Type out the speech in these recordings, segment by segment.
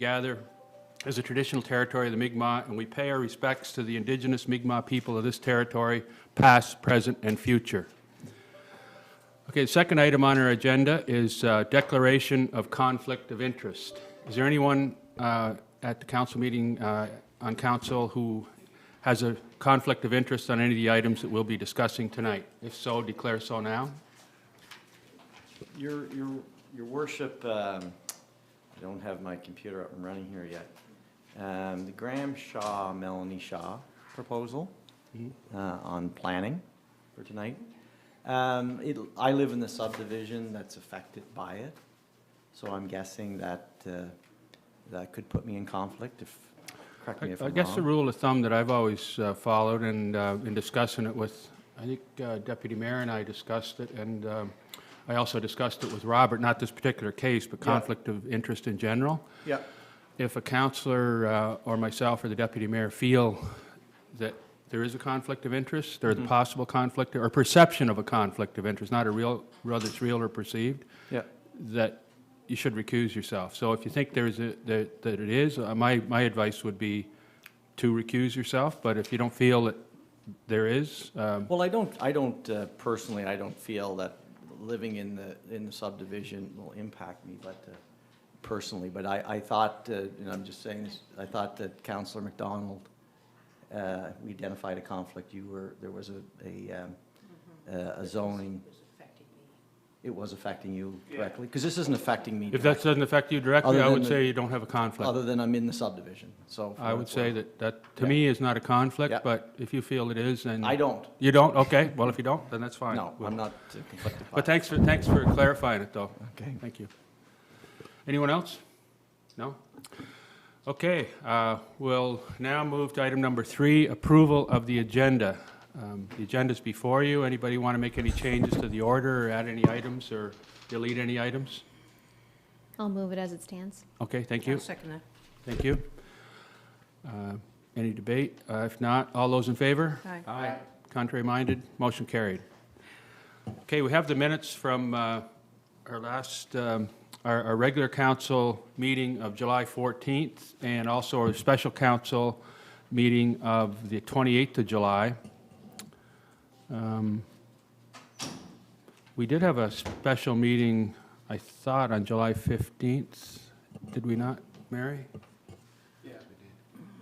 gather as a traditional territory of the Mi'kmaq, and we pay our respects to the indigenous Mi'kmaq people of this territory, past, present, and future. Okay, the second item on our agenda is declaration of conflict of interest. Is there anyone at the council meeting on council who has a conflict of interest on any of the items that we'll be discussing tonight? If so, declare so now. Your worship, I don't have my computer up and running here yet. The Graham Shaw, Melanie Shaw proposal on planning for tonight. I live in the subdivision that's affected by it, so I'm guessing that that could put me in conflict. If correct me if I'm wrong. I guess the rule of thumb that I've always followed, and in discussing it with, I think Deputy Mayor and I discussed it, and I also discussed it with Robert, not this particular case, but conflict of interest in general. Yeah. If a councillor or myself or the Deputy Mayor feel that there is a conflict of interest, or the possible conflict, or perception of a conflict of interest, not a real, whether it's real or perceived, that you should recuse yourself. So if you think there's that it is, my advice would be to recuse yourself. But if you don't feel that there is, well, I don't personally. I don't feel that living in the subdivision will impact me, but personally. But I thought, and I'm just saying this, I thought that Councillor MacDonald, we identified a conflict. There was a zoning. It was affecting you directly? Because this isn't affecting me directly. if that doesn't affect you directly, I would say you don't have a conflict. Other than I'm in the subdivision, so. I would say that to me is not a conflict, but if you feel it is, then. I don't. You don't? Okay. Well, if you don't, then that's fine. No, I'm not conflicted. But thanks for clarifying it, though. Okay. Thank you. Anyone else? No? Okay. We'll now move to item number 3, approval of the agenda. The agenda's before you. Anybody want to make any changes to the order, or add any items, or delete any items? I'll move it as it stands. Okay, thank you. I'll second that. Thank you. Any debate? If not, all those in favor? Aye. Aye. Contrary minded? Motion carried. Okay, we have the minutes from our last, our regular council meeting of July 14th, and also our special council meeting of the 28th of July. We did have a special meeting, I thought, on July 15th. Did we not, Mary? Yeah,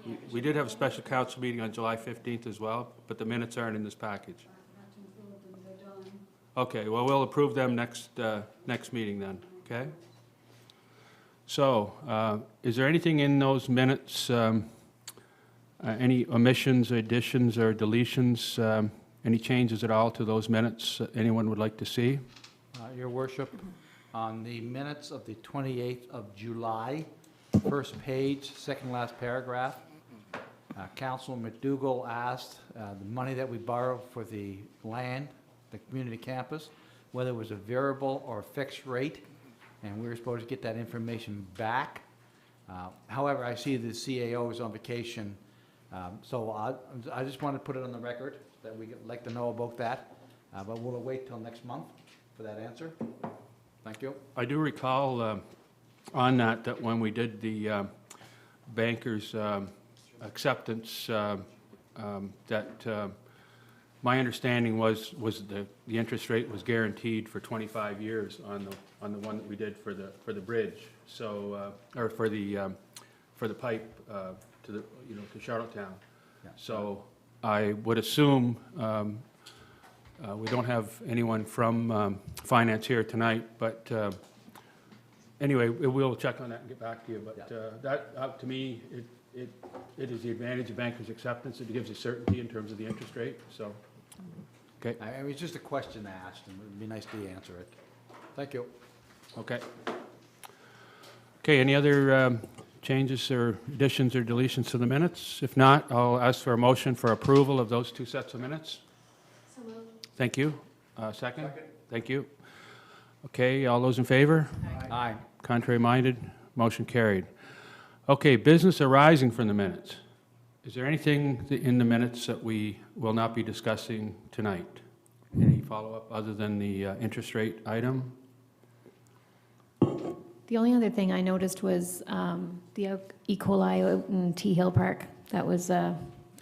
we did. We did have a special council meeting on July 15th as well, but the minutes aren't in this package. Okay, well, we'll approve them next meeting then, okay? So, is there anything in those minutes, any omissions, additions, or deletions, any changes at all to those minutes anyone would like to see? Your Worship, on the minutes of the 28th of July, first page, second last paragraph, Councilor McDougall asked the money that we borrowed for the land, the community campus, whether it was a variable or a fixed rate, and we were supposed to get that information back. However, I see the CAO is on vacation, so I just want to put it on the record that we'd like to know about that, but we'll wait till next month for that answer. Thank you. I do recall on that when we did the banker's acceptance, that my understanding was the interest rate was guaranteed for 25 years on the one that we did for the bridge, so or for the pipe to the to Charlottetown. Yeah. So I would assume we don't have anyone from finance here tonight, but anyway, we'll check on that and get back to you. But that to me, it is the advantage of banker's acceptance. It gives you certainty in terms of the interest rate. So, okay. It was just a question asked, and it would be nice to answer it. Thank you. Okay. Okay. Any other changes or additions or deletions to the minutes? If not, I'll ask for a motion for approval of those 2 sets of minutes. So moved. Thank you. Second? Thank you. Okay, all those in favor? Aye. Contrary minded? Motion carried. Okay, business arising from the minutes. Is there anything in the minutes that we will not be discussing tonight? Any follow-up other than the interest rate item? The only other thing I noticed was the E. coli out in T Hill Park. That was a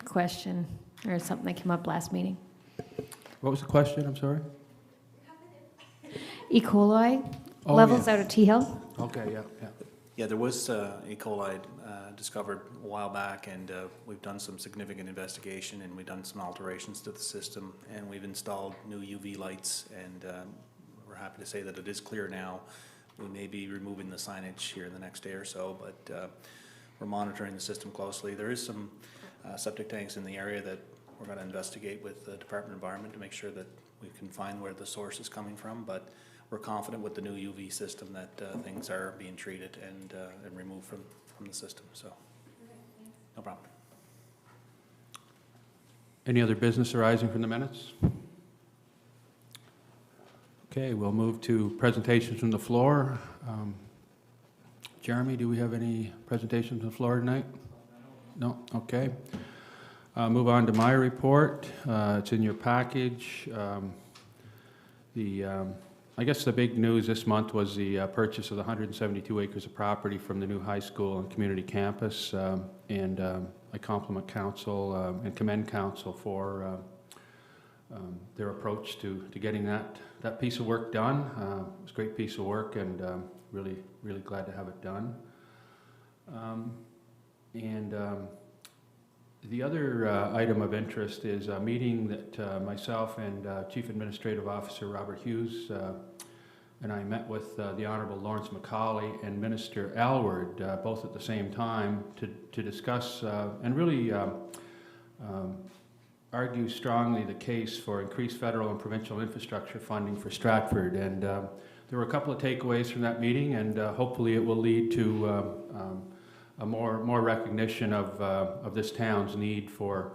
question or something that came up last meeting. What was the question? I'm sorry? E. coli Oh, levels yeah. out at T Hill. Okay, yeah, yeah. Yeah, there was E. coli discovered a while back, and we've done some significant investigation, and we've done some alterations to the system, and we've installed new UV lights, and we're happy to say that it is clear now. We may be removing the signage here in the next day or so, but we're monitoring the system closely. There is some septic tanks in the area that we're going to investigate with the Department of Environment to make sure that we can find where the source is coming from, but we're confident with the new UV system that things are being treated and removed from the system, so no problem. Any other business arising from the minutes? Okay, we'll move to presentations from the floor. Jeremy, do we have any presentations from the floor tonight? No? Okay. Move on to my report. It's in your package. I guess the big news this month was the purchase of the 172 acres of property from the new high school and community campus, and I compliment council and commend council for their approach to getting that piece of work done. It was a great piece of work, and really glad to have it done. The other item of interest is a meeting that myself and Chief Administrative Officer Robert Hughes and I met with the Honorable Lawrence Macaulay and Minister Alward both at the same time to discuss and really argue strongly the case for increased federal and provincial infrastructure funding for Stratford. And there were a couple of takeaways from that meeting, and hopefully it will lead to a more recognition of this town's need for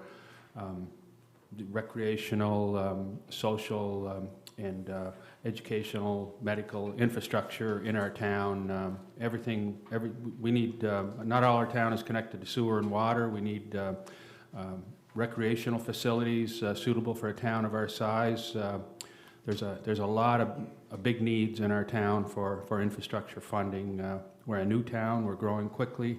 recreational, social, and educational, medical infrastructure in our town. We need, not all our town is connected to sewer and water. We need recreational facilities suitable for a town of our size. There's a lot of big needs in our town for infrastructure funding. We're a new town, we're growing quickly,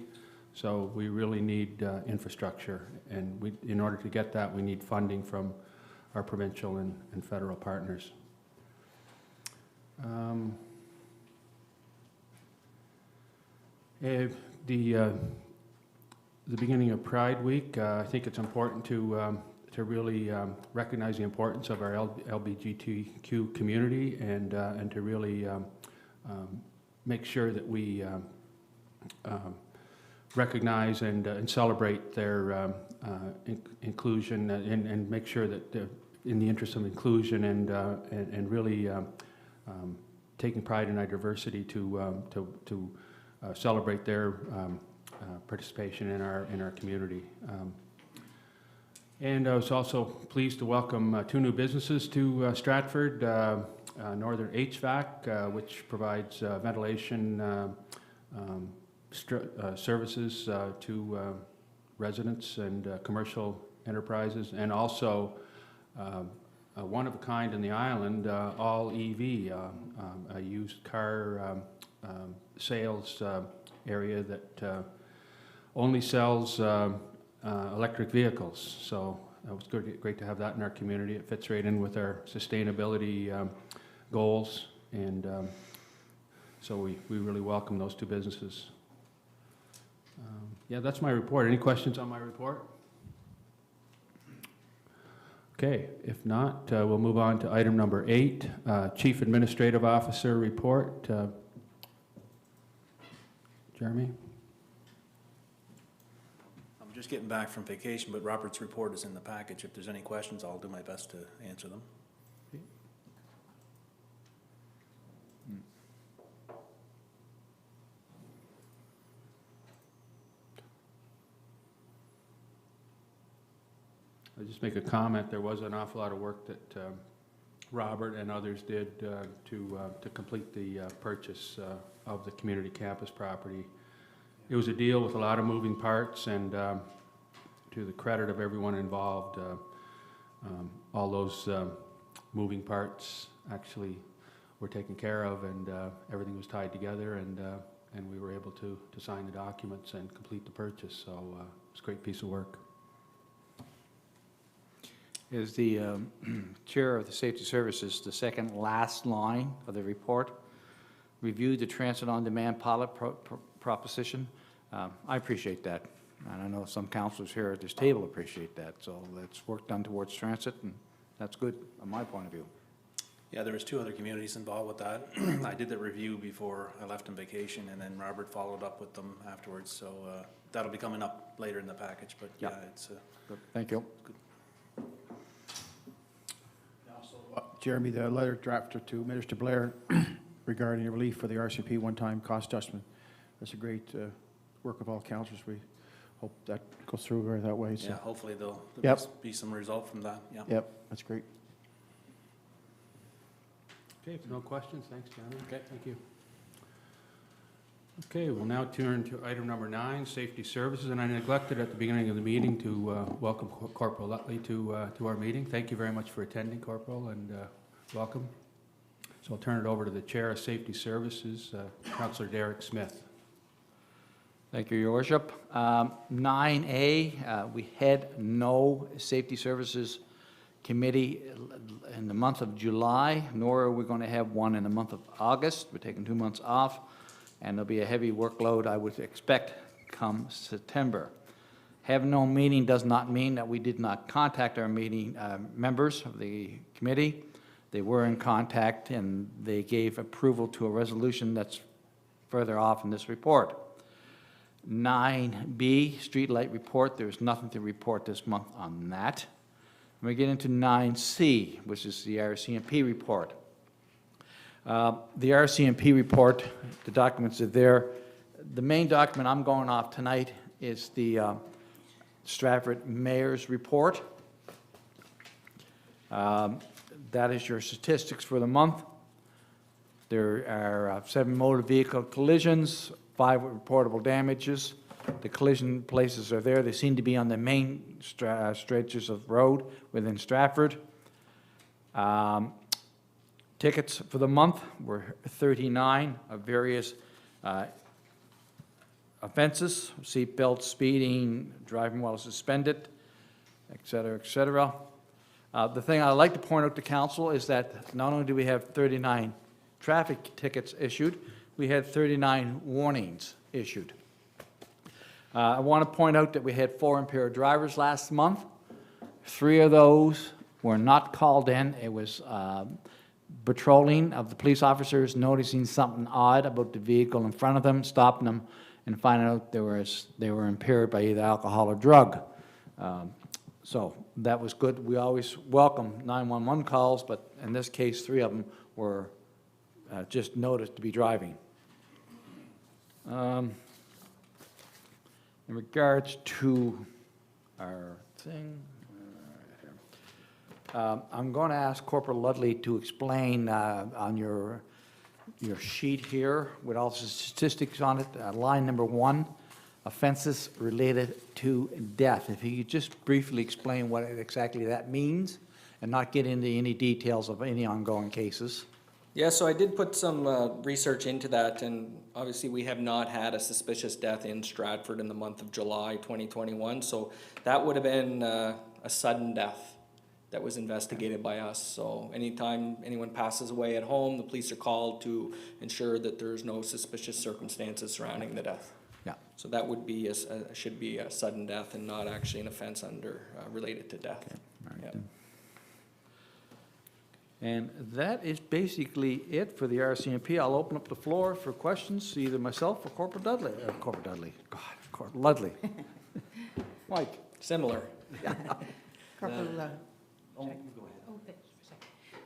so we really need infrastructure. And in order to get that, we need funding from our provincial and federal partners. The beginning of Pride Week, I think it's important to really recognize the importance of our LGBTQ community and to really make sure that we recognize and celebrate their inclusion and make sure that in the interest of inclusion and really taking pride in our diversity to celebrate their participation in our community. And I was also pleased to welcome two new businesses to Stratford. Northern HVAC, which provides ventilation services to residents and commercial enterprises, and also one of a kind in the island, all EV, a used car sales area that only sells electric vehicles. So it was great to have that in our community. It fits right in with our sustainability goals, and so we really welcome those two businesses. Yeah, that's my report. Any questions on my report? Okay, if not, we'll move on to item number 8, Chief Administrative Officer report. Jeremy? I'm just getting back from vacation, but Robert's report is in the package. If there's any questions, I'll do my best to answer them. I'll just make a comment. There was an awful lot of work that Robert and others did to complete the purchase of the community campus property. It was a deal with a lot of moving parts, and to the credit of everyone involved, all those moving parts actually were taken care of, and everything was tied together, and we were able to sign the documents and complete the purchase. So it's a great piece of work. Is the Chair of the Safety Services, the second last line of the report, reviewed the transit on-demand pilot proposition? I appreciate that, and I know some councilors here at this table appreciate that, so that's work done towards transit, and that's good, from my point of view. Yeah, there was 2 other communities involved with that. I did the review before I left on vacation, and then Robert followed up with them afterwards, so that'll be coming up later in the package, but yeah, it's Good. Thank you. good. Jeremy, the letter drafted to Minister Blair regarding relief for the RCMP one-time cost adjustment. That's a great work of all councillors. We hope that goes through that way. So. Yeah, hopefully there'll be some result from that, yeah. Yep, that's great. Okay, if no questions, thanks, Jeremy. Okay. Thank you. Okay, we'll now turn to item number 9, safety services, and I neglected at the beginning of the meeting to welcome Corporal Lutley to our meeting. Thank you very much for attending, Corporal, and welcome. So I'll turn it over to the Chair of Safety Services, Councillor Derek Smith. Thank you, Your Worship. 9A, we had no Safety Services Committee in the month of July, nor are we going to have one in the month of August. We're taking 2 months off, and there'll be a heavy workload, I would expect, come September. Having no meeting does not mean that we did not contact our meeting members of the committee. They were in contact, and they gave approval to a resolution that's further off in this report. 9B, streetlight report. There's nothing to report this month on that. We get into 9C, which is the RCMP report. The RCMP report, the documents are there. The main document I'm going off tonight is the Stratford Mayor's report. That is your statistics for the month. There are 7 motor vehicle collisions, 5 reportable damages. The collision places are there. They seem to be on the main stretches of road within Stratford. Tickets for the month were 39 of various offenses: seatbelt, speeding, driving while suspended, et cetera, et cetera. The thing I'd like to point out to council is that not only do we have 39 traffic tickets issued, we had 39 warnings issued. I want to point out that we had 4 impaired drivers last month. 3 of those were not called in. It was patrolling of the police officers noticing something odd about the vehicle in front of them, stopping them, and finding out they were impaired by either alcohol or drug. So that was good. We always welcome 911 calls, but in this case, 3 of them were just noticed to be driving. In regards to our thing, I'm going to ask Corporal Ludley to explain on your sheet here with all the statistics on it, line number 1, offenses related to death. If you could just briefly explain what exactly that means and not get into any details of any ongoing cases. Yeah, so I did put some research into that, and obviously we have not had a suspicious death in Stratford in the month of July 2021, so that would have been a sudden death that was investigated by us. So anytime anyone passes away at home, the police are called to ensure that there's no suspicious circumstances surrounding the death. Yeah. So that would be should be a sudden death and not actually an offense under related to death. Okay. All right, Yep. then. And that is basically it for the RCMP. I'll open up the floor for questions, either myself or Corporal Dudley. Corporal Dudley. God, Corporal Ludley. Mike. Similar. Corporal,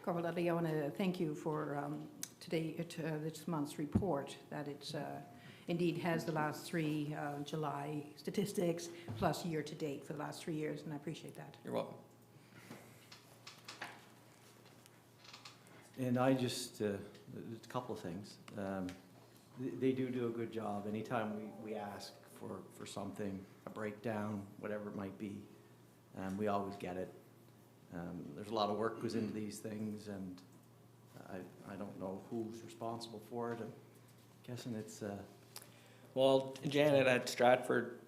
Corporal Dudley, I want to thank you for this month's report, that it's indeed has the last 3 July statistics plus year-to-date for the last 3 years, and I appreciate that. You're welcome. And I just, a couple of things. They do a good job. Anytime we ask for something, a breakdown, whatever it might be, we always get it. There's a lot of work goes into these things, and I don't know who's responsible for it. I'm guessing it's, Well, Janet at Stratford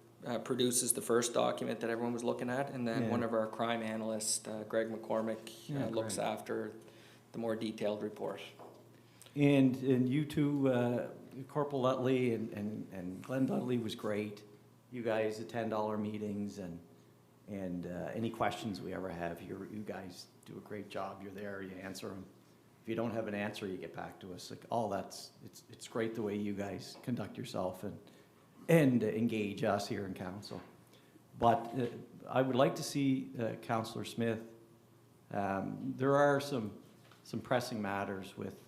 produces the first document that everyone was looking at, and then Yeah. one of our crime analysts, Greg McCormick, Yeah, looks Greg. after the more detailed report. and you two, Corporal Utley and Glenn Dudley was great. You guys attend all our meetings, and any questions we ever have, you guys do a great job. You're there, you answer them. If you don't have an answer, you get back to us. Like, all that's, it's great the way you guys conduct yourself and engage us here in council. But I would like to see Councillor Smith, there are some pressing matters with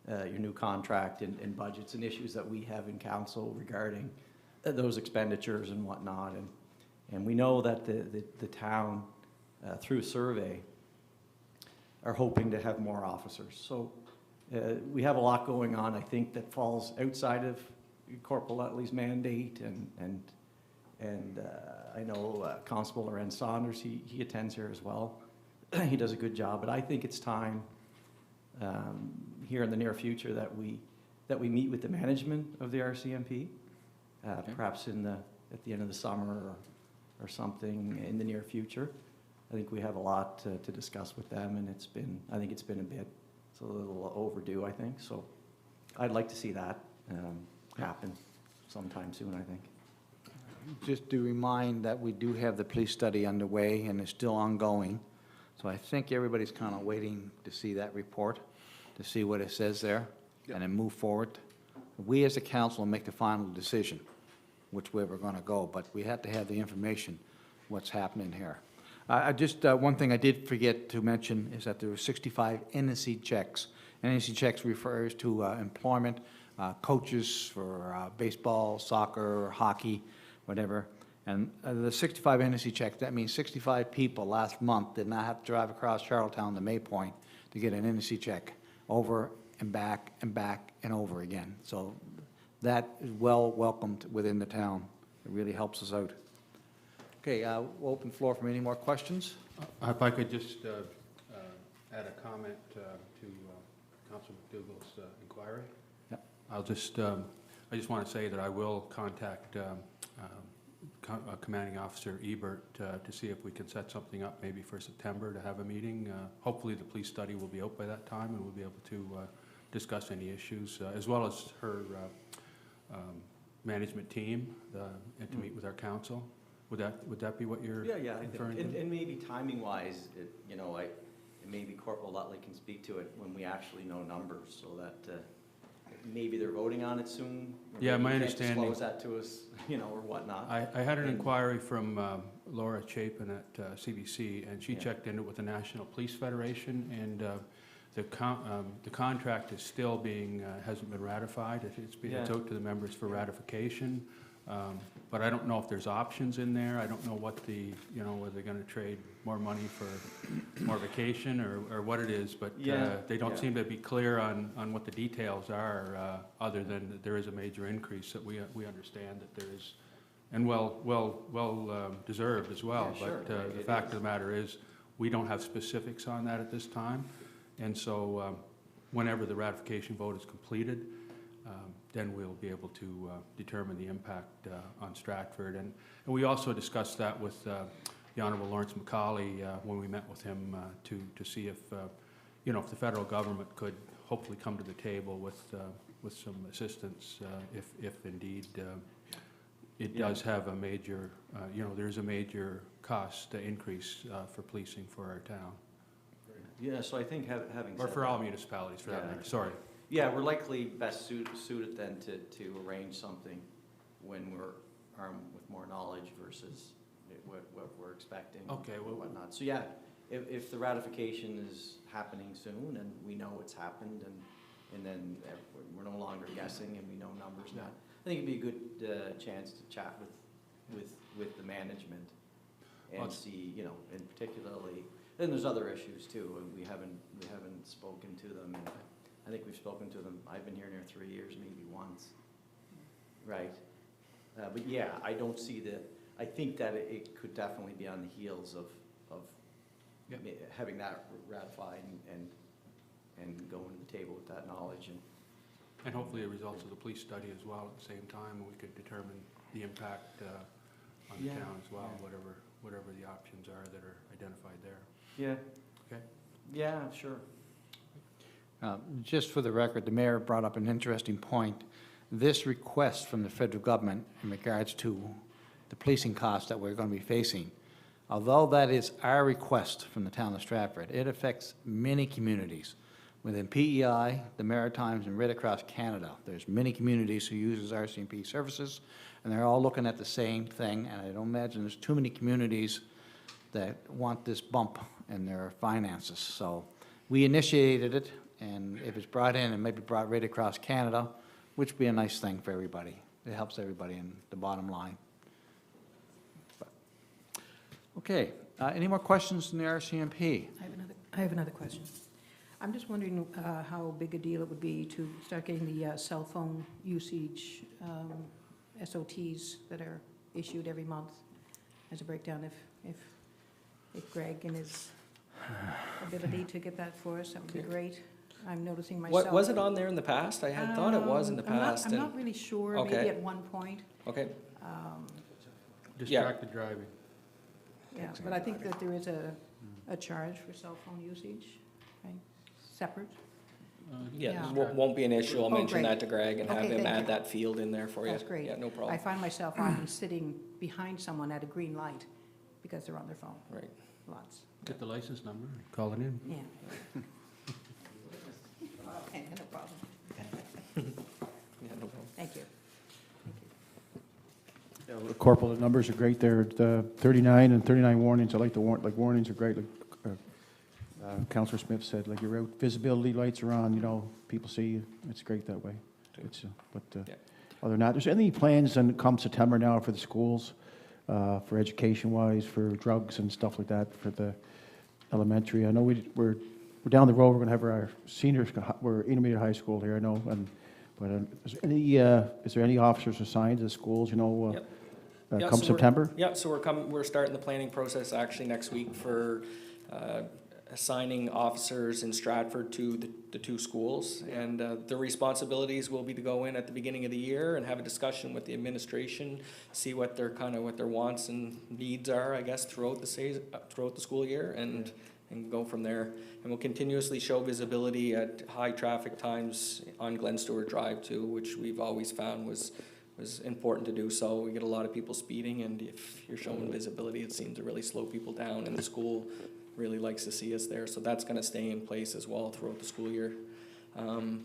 your new contract and budgets and issues that we have in council regarding those expenditures and whatnot. And we know that the town, through survey, are hoping to have more officers. So we have a lot going on, I think, that falls outside of Corporal Utley's mandate, and I know Constable Lorenz Saunders, he attends here as well. He does a good job, but I think it's time here in the near future that we meet with the management of the RCMP, perhaps at the end of the summer or something in the near future. I think we have a lot to discuss with them, and I think it's been it's a little overdue, I think. So I'd like to see that happen sometime soon, I think. Just to remind that we do have the police study underway and it's still ongoing. So I think everybody's kind of waiting to see that report, to see what it says there, and then move forward. We as a council will make the final decision which way we're going to go, but we have to have the information, what's happening here. One thing I did forget to mention is that there were 65 NSC checks. NSC checks refers to employment, coaches for baseball, soccer, hockey, whatever. And the 65 NSC checks, that means 65 people last month did not have to drive across Charlottetown to Maypoint to get an NSC check over and back and back and over again. So that is well welcomed within the town. It really helps us out. Okay, we'll open the floor for any more questions. If I could just add a comment to Councilor McDougall's inquiry. Yep. I just want to say that I will contact Commanding Officer Ebert to see if we can set something up maybe for September to have a meeting. Hopefully the police study will be out by that time, and we'll be able to discuss any issues, as well as her management team, and to meet with our council. Would that be what you're Yeah, I referring think, to? and maybe timing-wise, maybe Corporal Utley can speak to it when we actually know numbers, so that maybe they're voting on it soon. Or Yeah, maybe my you can't understanding- disclose that to us, or whatnot. I had an inquiry from Laura Chapin at CBC, and she Yeah. checked into it with the National Police Federation, and the contract is still hasn't been ratified. It's Yeah. out to the members for ratification. But I don't know if there's options in there. I don't know what whether they're gonna trade more money for more vacation or what it is, but they don't seem to be clear on what the details are, other than that there is a major increase that we understand that there is, and well deserved as well. Yeah, sure. But the fact of the matter is, we don't have specifics on that at this time. And so whenever the ratification vote is completed, then we'll be able to determine the impact on Stratford. And we also discussed that with the Honourable Lawrence Macaulay when we met with him to see if, if the federal government could hopefully come to the table with some assistance if indeed it does have a major, there's a major cost increase for policing for our town. Yeah, so I think having Or said for that- all municipalities, for that Yeah. matter, sorry. Yeah, we're likely best suited then to arrange something when we're armed with more knowledge versus what we're expecting. Okay, and well- whatnot. So yeah, if the ratification is happening soon and we know it's happened and then we're no longer guessing and we know numbers now, I think it'd be a good chance to chat with the management and Well, see, and particularly, then there's other issues too, and we haven't spoken to them. And I think we've spoken to them, I've been here near 3 years, maybe once, right? But yeah, I don't see I think that it could definitely be on the heels of Yep. having that ratified and go into the table with that knowledge. And hopefully the results of the police study as well at the same time, and we could determine the impact on the Yeah. town as well, whatever the options are that are identified there. Yeah. Okay. Yeah, sure. Just for the record, the mayor brought up an interesting point. This request from the federal government in regards to the policing costs that we're going to be facing, although that is our request from the town of Stratford, it affects many communities within PEI, the Maritimes, and right across Canada. There's many communities who uses RCMP services, and they're all looking at the same thing, and I don't imagine there's too many communities that want this bump in their finances. So we initiated it, and if it's brought in, it may be brought right across Canada, which would be a nice thing for everybody. It helps everybody in the bottom line. Okay, any more questions in the RCMP? I have another question. I'm just wondering how big a deal it would be to start getting the cell phone usage SOTs that are issued every month as a breakdown. If Greg and his ability to get that for us, that would be great. I'm noticing myself. What, was it on there in the past? I had thought it was in the past. I'm not really sure, Okay. maybe at one point. Okay, Distracted driving. Yeah, but I think that there is a charge for cell phone usage, right, separate? yeah, Yeah. won't be an issue. I'll Oh, mention great. that to Greg and have Okay, him thank add you. that field in there for you. That's great. Yeah, no I problem. find myself often sitting behind someone at a green light because they're on their phone, Right. lots, Get the license number, and call it in. yeah. Okay, no problem. Yeah, no problem. Thank you. Corporal, the numbers are great there, the 39 and 39 warnings, I like the warnings are great, like Councillor Smith said, like your visibility lights are on, you know, people see you, it's great that way. It's, Yeah. other than that, there's any plans in come September now for the schools, for education-wise, for drugs and stuff like that, for the elementary? I know we're down the road, we're gonna have our seniors, we're intermediate high school here, I know, but is there any officers assigned to the schools, you know, Yep. Yeah, come so September? Yeah, so we're starting the planning process actually next week for assigning officers in Stratford to the two schools. And the responsibilities will be to go in at the beginning of the year and have a discussion with the administration, see what their wants and needs are, I guess, throughout the school year, and go from there. And we'll continuously show visibility at high traffic times on Glen Stewart Drive too, which we've always found was important to do so. We get a lot of people speeding, and if you're showing visibility, it seems to really slow people down, and the school really likes to see us there. So that's gonna stay in place as well throughout the school year.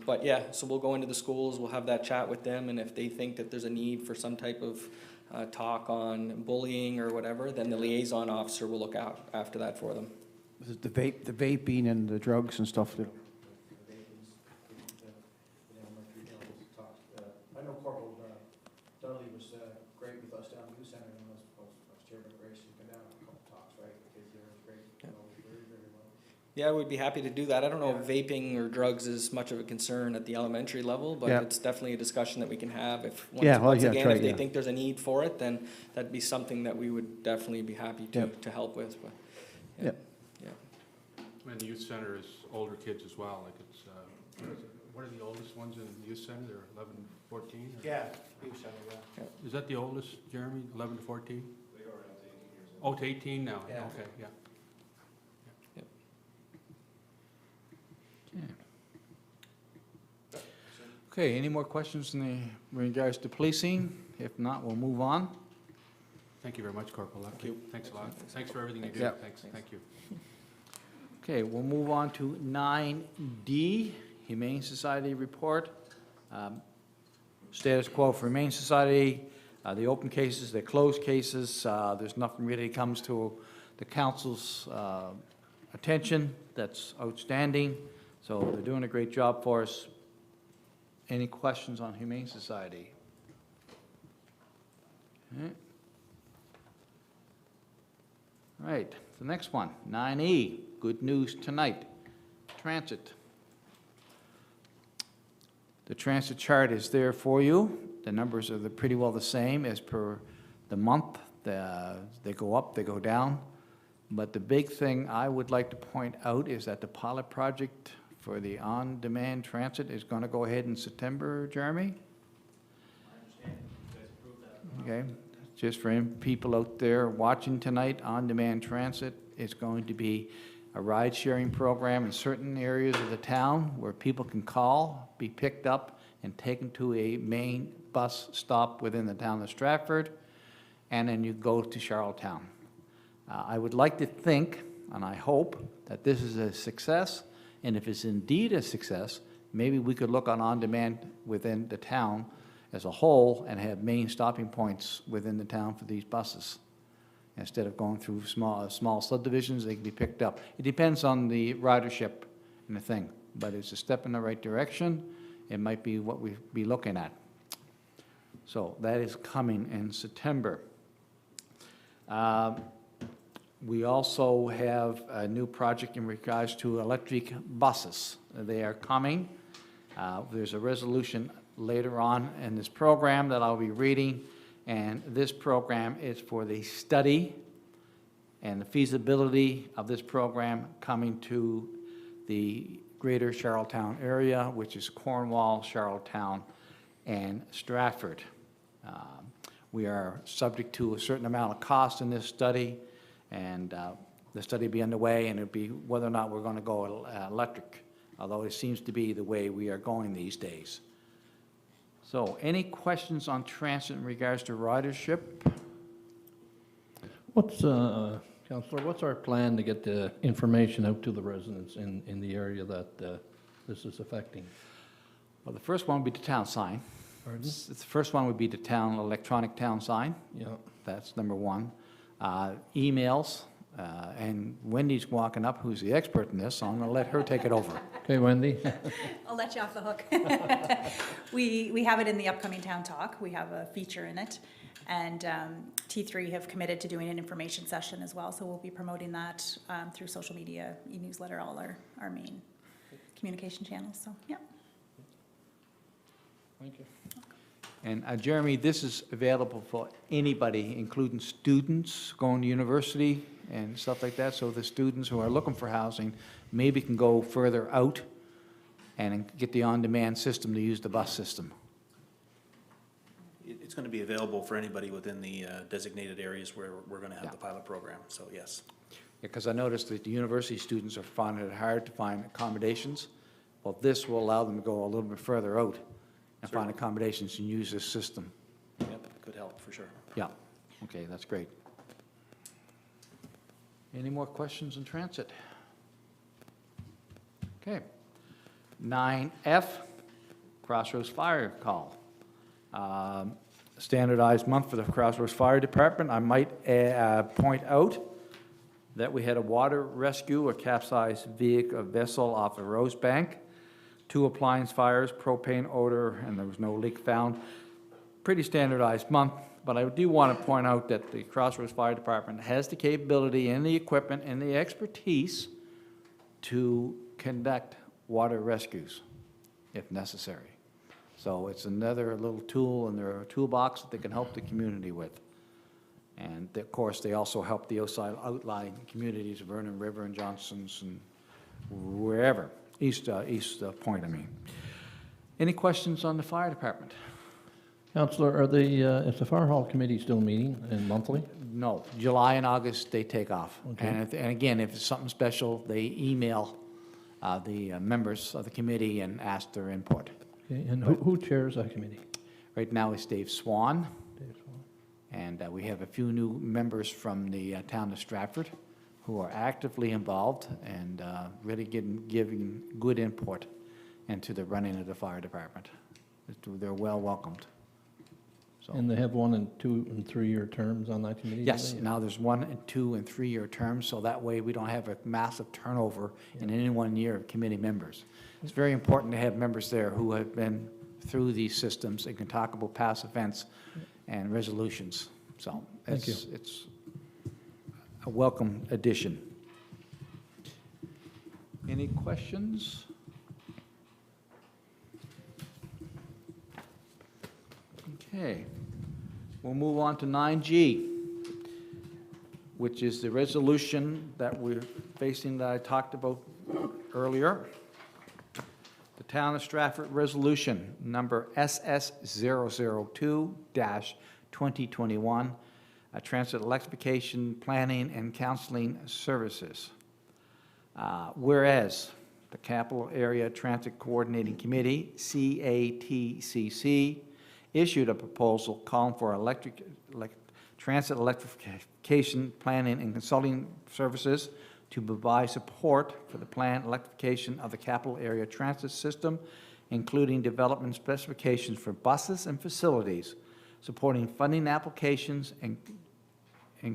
But yeah, so we'll go into the schools, we'll have that chat with them, and if they think that there's a need for some type of talk on bullying or whatever, then the liaison officer will look out after that for them. The vaping and the drugs and stuff that. I know Corporal Donnelly was great with us down at the youth center, and I was Chairman Grace, you came down a couple talks, right? The kids there was great, you know, very, very well. Yeah, we'd be happy to do that. I don't know if vaping or drugs is much of a concern at the elementary level, but Yeah. it's definitely a discussion that we can have. If, Yeah, well, once yeah, again, try if it, they yeah. think there's a need for it, then that'd be something that we would definitely be happy to help with, but. Yeah. And the youth center is older kids as well, like it's, what are the oldest ones in the youth center? They're 11, 14? or- Yeah, youth center, yeah. Is that the oldest, Jeremy, 11 to 14? They are up to 18 years old. Oh, to 18 now, Yeah. okay, yeah. Okay, any more questions in regards to policing? If not, we'll move on. Thank you very much, Corporal. Thank you. Thanks a lot. Thanks for everything you do. Yeah. Thanks, thank you. Okay, we'll move on to 9D, Humane Society report. Status quo for Humane Society, the open cases, the closed cases, there's nothing really comes to the council's attention that's outstanding, so they're doing a great job for us. Any questions on Humane Society? Okay. All right, the next one, 9E, good news tonight, transit. The transit chart is there for you. The numbers are pretty well the same as per the month. They go up, they go down. But the big thing I would like to point out is that the pilot project for the on-demand transit is going to go ahead in September, Jeremy? Okay, just for people out there watching tonight, on-demand transit is going to be a ride-sharing program in certain areas of the town where people can call, be picked up, and taken to a main bus stop within the town of Stratford, and then you go to Charlottetown. I would like to think, and I hope, that this is a success, and if it's indeed a success, maybe we could look on-demand within the town as a whole and have main stopping points within the town for these buses. Instead of going through small subdivisions, they can be picked up. It depends on the ridership and the thing, but it's a step in the right direction. It might be what we'd be looking at. So that is coming in September. We also have a new project in regards to electric buses. They are coming. There's a resolution later on in this program that I'll be reading, and this program is for the study and the feasibility of this program coming to the greater Charlottetown area, which is Cornwall, Charlottetown, and Stratford. We are subject to a certain amount of cost in this study, and the study will be underway, and it'll be whether or not we're going to go electric, although it seems to be the way we are going these days. So, any questions on transit in regards to ridership? Councillor, what's our plan to get the information out to the residents in the area that this is affecting? Well, the first one would be the town sign. Pardon? The first one would be the town, electronic town sign. Yeah. That's number one. Emails, and Wendy's walking up, who's the expert in this, so I'm going to let her take it over. Okay, Wendy? I'll let you off the hook. We have it in the upcoming town talk. We have a feature in it. And T3 have committed to doing an information session as well. So we'll be promoting that through social media, e-newsletter, all our main communication channels. So, yeah. Thank you. And Jeremy, this is available for anybody, including students going to university and stuff like that. So the students who are looking for housing maybe can go further out and get the on-demand system to use the bus system. It's going to be available for anybody within the designated areas where we're going to have Yeah. the pilot program, so yes. Because I noticed that the university students are finding it hard to find accommodations. Well, this will allow them to go a little bit further out and find accommodations and use this system. Yep, could help for sure. Yeah, okay, that's great. Any more questions on transit? Okay. 9F, Crossroads Fire Call. Standardized month for the Crossroads Fire Department. I might point out that we had a water rescue, a capsized vehicle vessel off the Rosebank, 2 appliance fires, propane odor, and there was no leak found. Pretty standardized month, but I do want to point out that the Crossroads Fire Department has the capability and the equipment and the expertise to conduct water rescues if necessary. So it's another little tool in their toolbox that they can help the community with. And of course, they also help the outlying communities of Vernon River and Johnson's and wherever, East Point, I mean. Any questions on the fire department? Councillor, is the Fire Hall Committee still meeting and monthly? No, July and August, they take off. Okay. And again, if it's something special, they email the members of the committee and ask their input. Okay, and who chairs that committee? Right now is Dave Swan, Dave Swan. and we have a few new members from the town of Stratford who are actively involved and really giving good input into the running of the fire department. They're well welcomed. So. And they have 1 and 2 and 3 year terms on that committee? Yes, do they? now there's 1 and 2 and 3 year terms, so that way we don't have a massive turnover in any one year of committee members. It's very important to have members there who have been through these systems and can talk about past events and resolutions. So Thank you. It's a welcome addition. Any questions? Okay, we'll move on to 9G, which is the resolution that we're facing that I talked about earlier. Town of Stratford Resolution Number SS002-2021, Transit Electrification Planning and Counseling Services. Whereas the Capital Area Transit Coordinating Committee, CATCC, issued a proposal calling for transit electrification planning and consulting services to provide support for the planned electrification of the capital area transit system, including development specifications for buses and facilities, supporting funding applications, and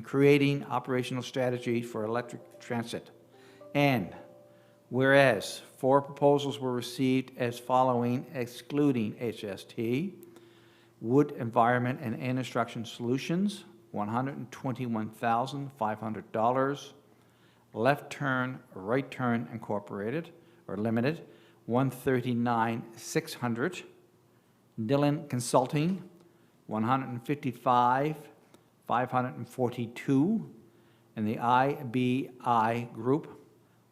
creating operational strategies for electric transit. And whereas 4 proposals were received as following, excluding HST: Wood Environment and Infrastructure Solutions, $121,500. Left Turn, Right Turn Incorporated, or Limited, $139,600. Dillon Consulting, $155,542. And the IBI Group,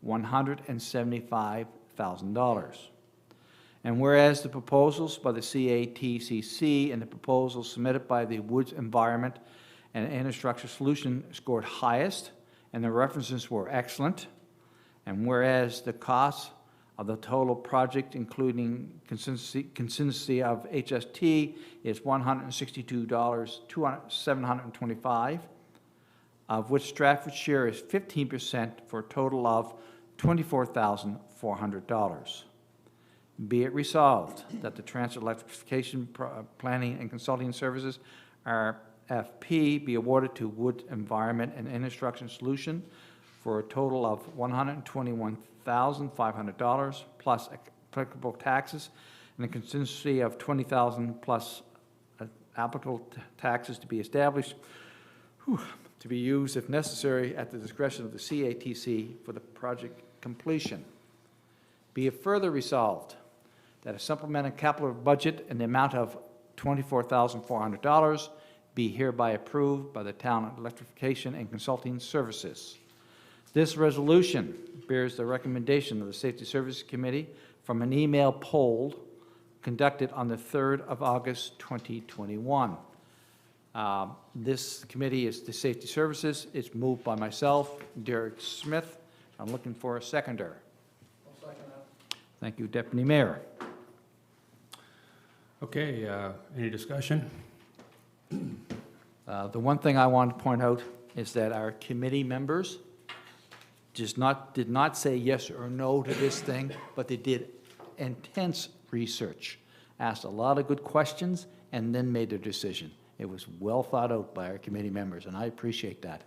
$175,000. And whereas the proposals by the CATCC and the proposals submitted by the Woods Environment and Infrastructure Solution scored highest, and the references were excellent, and whereas the cost of the total project, including contingency of HST, is $162,725, of which Stratford's share is 15%, for a total of $24,400. Be it resolved that the Transit Electrification Planning and Consulting Services, RFP, be awarded to Wood Environment and Infrastructure Solution for a total of $121,500 plus applicable taxes, and a contingency of $20,000 plus applicable taxes to be established, to be used if necessary at the discretion of the CATC for the project completion. Be it further resolved that a supplemental capital budget in the amount of $24,400 be hereby approved by the Town Electrification and Consulting Services. This resolution bears the recommendation of the Safety Services Committee from an email poll conducted on the 3rd of August 2021. This committee is the Safety Services. It's moved by myself, Derek Smith. I'm looking for a seconder. I'll second that. Thank you, Deputy Mayor. Okay, any discussion? The one thing I want to point out is that our committee members did not say yes or no to this thing, but they did intense research, asked a lot of good questions, and then made their decision. It was well thought out by our committee members, and I appreciate that.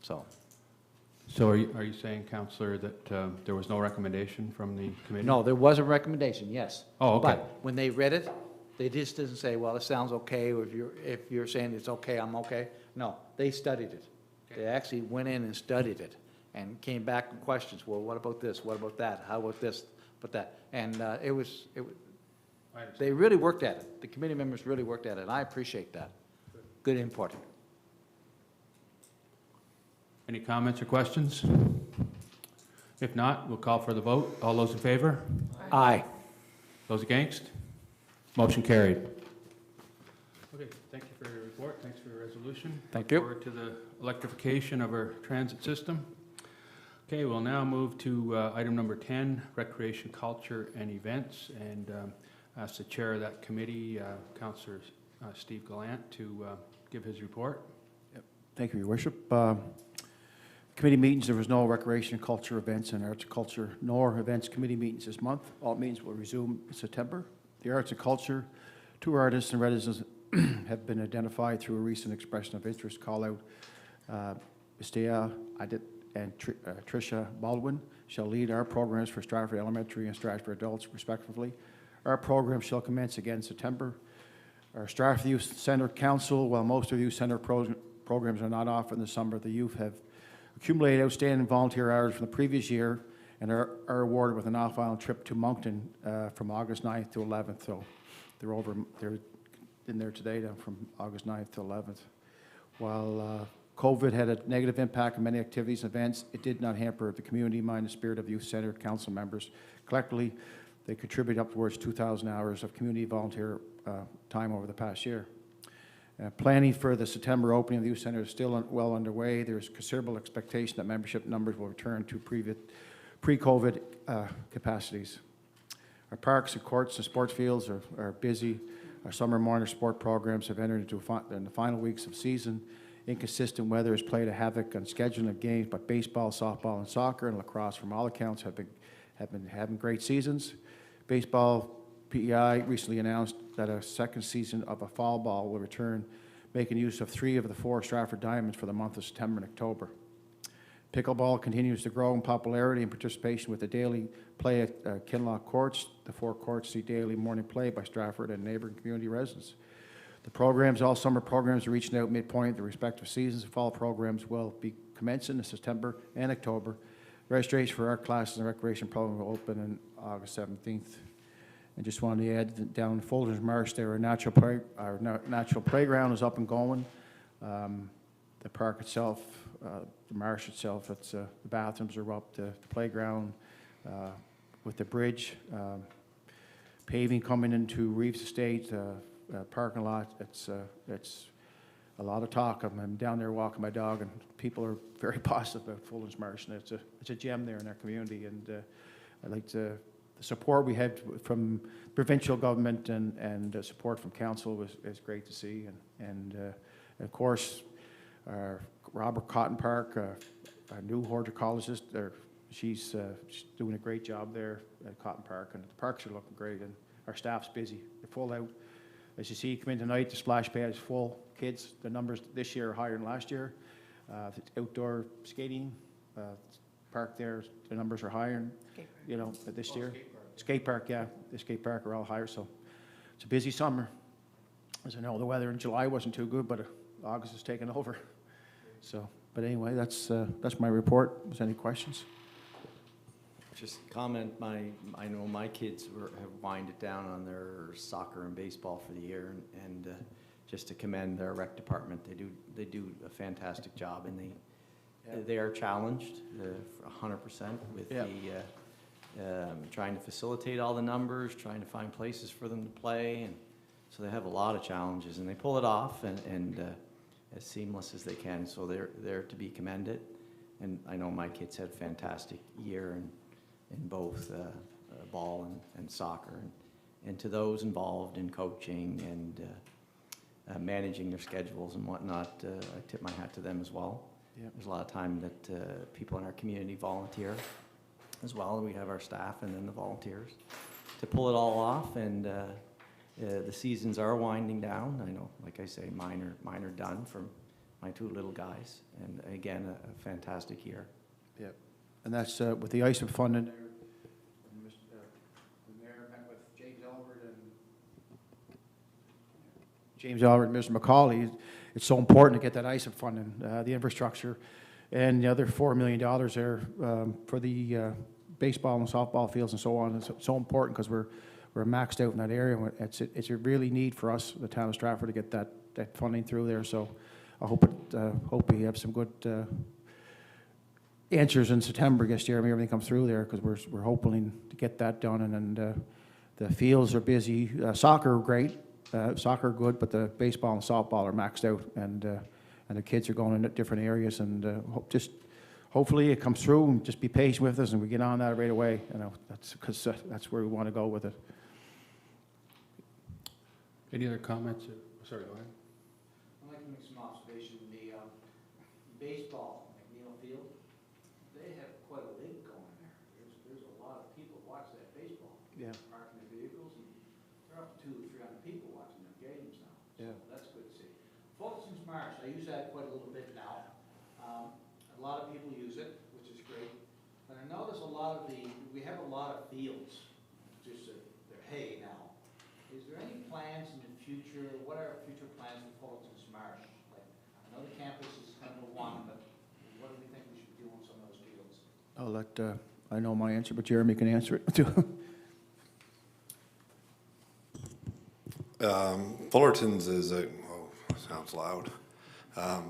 So So are you saying, Councillor, that there was no recommendation from the committee? no, there was a recommendation, yes. Oh, okay. But when they read it, they just didn't say, well, it sounds okay, or if you're saying it's okay, I'm okay. No, they studied it. They actually went in and studied it and came back with questions. Well, what about this? What about that? How about this? But that. And they really worked at it. The committee members really worked at it, and I appreciate that. Good input. Any comments or questions? If not, we'll call for the vote. All those in favor? Aye. Those against? Motion carried. Okay, thank you for your report. Thanks for your resolution. Thank you. Look forward to the electrification of our transit system. Okay, we'll now move to item number 10, Recreation, Culture, and Events, and ask the chair of that committee, Councillor Steve Gallant, to give his report. Thank you, Your Worship. Committee meetings, there was no recreation, culture, events, and arts and culture, nor events committee meetings this month. All meetings will resume in September. The arts and culture, 2 artists and residents have been identified through a recent expression of interest call out. Mistea Adit and Tricia Baldwin shall lead our programs for Stratford Elementary and Stratford Adults, respectively. Our program shall commence again in September. Our Stratford Youth Centre Council, while most of youth centre programs are not offered in the summer, the youth have accumulated outstanding volunteer hours from the previous year and are awarded with an off-island trip to Moncton from August 9th to 11th. So they're in there today from August 9th to 11th. While COVID had a negative impact on many activities and events, it did not hamper the community mind and spirit of youth-centered council members. Collectively, They contribute upwards 2,000 hours of community volunteer time over the past year. Planning for the September opening of the youth center is still well underway. There's considerable expectation that membership numbers will return to pre-COVID capacities. Our parks and courts and sports fields are busy. Our summer minor sport programs have entered into in the final weeks of season. Inconsistent weather has played a havoc on scheduling of games, but baseball, softball, and soccer and lacrosse, from all accounts, have been having great seasons. Baseball, PEI recently announced that a second season of a fall ball will return, making use of 3 of the 4 Stratford Diamonds for the month of September and October. Pickleball continues to grow in popularity and participation with the daily play at Kinloch Courts. The 4 courts see daily morning play by Stratford and neighboring community residents. The programs, all summer programs, are reaching out midpoint. The respective seasons. Fall programs will be commencing in September and October. Registration for art classes and recreation program will open on August 17th. And just wanted to add that down in Fuller's Marsh, there our natural playground is up and going. The park itself, the marsh itself, the bathrooms are up, the playground with the bridge, paving coming into Reeves Estate, parking lot. It's a lot of talk. I'm down there walking my dog, and people are very positive about Fuller's Marsh, and it's a gem there in our community. And I'd like to. The support we had from provincial government and support from council is great to see. And of course, Robert Cotton Park, our new horticulturist, she's doing a great job there at Cotton Park, and the parks are looking great, and our staff's busy. They're full out. As you see, come in tonight, the splash pad is full. Kids, the numbers this year are higher than last year. The outdoor skating park there, the numbers are higher, you know, this year. Skate park, yeah, the skate park are all higher, so it's a busy summer. As I know, the weather in July wasn't too good, but August is taking over. So, but anyway, that's my report. Was any questions? Just comment, I know my kids have winded down on their soccer and baseball for the year, and just to commend their rec department. They do a fantastic job, and they are challenged 100% with trying to facilitate all the numbers, trying to find places for them to play, and so they have a lot of challenges, and they pull it off and as seamless as they can. So they're to be commended, and I know my kids had a fantastic year in both ball and soccer, and to those involved in coaching and managing their schedules and whatnot, I tip my hat to them as well. Yep. There's a lot of time that people in our community volunteer as well. We have our staff and then the volunteers to pull it all off, and the seasons are winding down. I know, like I say, mine are done from my 2 little guys, and again, a fantastic year. Yep. And that's with the ISIP funding there. The mayor met with James Albert and Mr. McCauley. It's so important to get that ISIP funding, the infrastructure, and the other $4 million there for the baseball and softball fields and so on. It's so important because we're maxed out in that area. It's a really need for us, the town of Stratford, to get that funding through there. So I hope we have some good answers in September. I guess, Jeremy, everything comes through there, because we're hoping to get that done. And the fields are busy. Soccer, great. Soccer, good, but the baseball and softball are maxed out, and the kids are going in different areas. And just hopefully it comes through, and just be patient with us, and we get on that right away. You know, that's because that's where we want to go with it. Any other comments? Sorry, go ahead. I'd like to make some observation. The baseball, McNeil Field, they have quite a league going there. There's a lot of people watch that baseball. Yeah. Parking their vehicles, and they're up to 200-300 people watching their games now. Yeah. So that's good to see. Fulton's Marsh, I use that quite a little bit now. A lot of people use it, which is great. But I notice we have a lot of fields, just they're hay now. Is there any plans in the future? What are future plans for Fulton's Marsh? Like, I know the campus is number one, but what do we think we should do on some of those fields? I'll let, I know my answer, but Jeremy can answer it too. Fullerton's is sounds loud.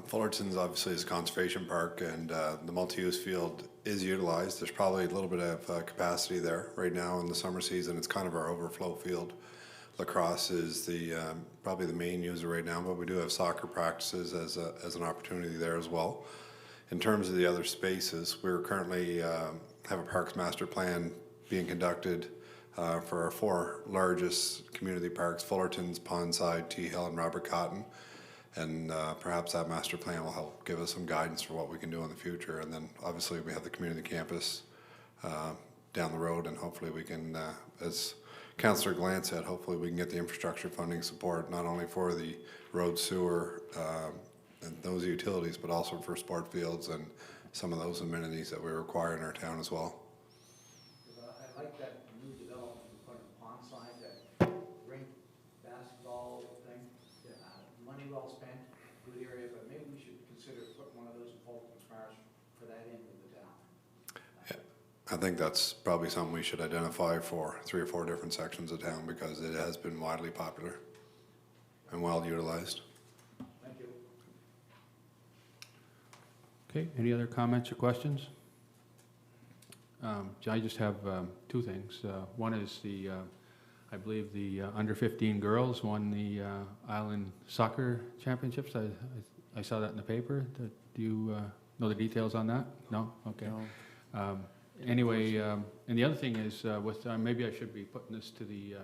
Fullerton's obviously is a conservation park, and the multi-use field is utilized. There's probably a little bit of capacity there right now in the summer season. It's kind of our overflow field. Lacrosse is the probably the main user right now, but we do have soccer practices as an opportunity there as well. In terms of the other spaces, we're currently have a parks master plan being conducted for our 4 largest community parks: Fullerton's, Pondside, T Hill, and Robert Cotton. And perhaps that master plan will help give us some guidance for what we can do in the future. And then obviously we have the community campus down the road, and hopefully we can, as Councillor Glant said, hopefully we can get the infrastructure funding support not only for the road, sewer, and those utilities, but also for sport fields and some of those amenities that we require in our town as well. I like that new development you put in Pondside, that rink basketball thing. Money well spent, good area, but maybe we should consider putting one of those in Fulton's Marsh for that end of the town. I think that's probably something we should identify for 3 or 4 different sections of town, because it has been widely popular and well utilized. Thank you. Okay, any other comments or questions? I just have 2 things. One is the, I believe the under 15 girls won the Island Soccer Championships. I saw that in the paper. Do you know the details on that? No? Okay. No. Anyway, and the other thing is, with maybe I should be putting this to the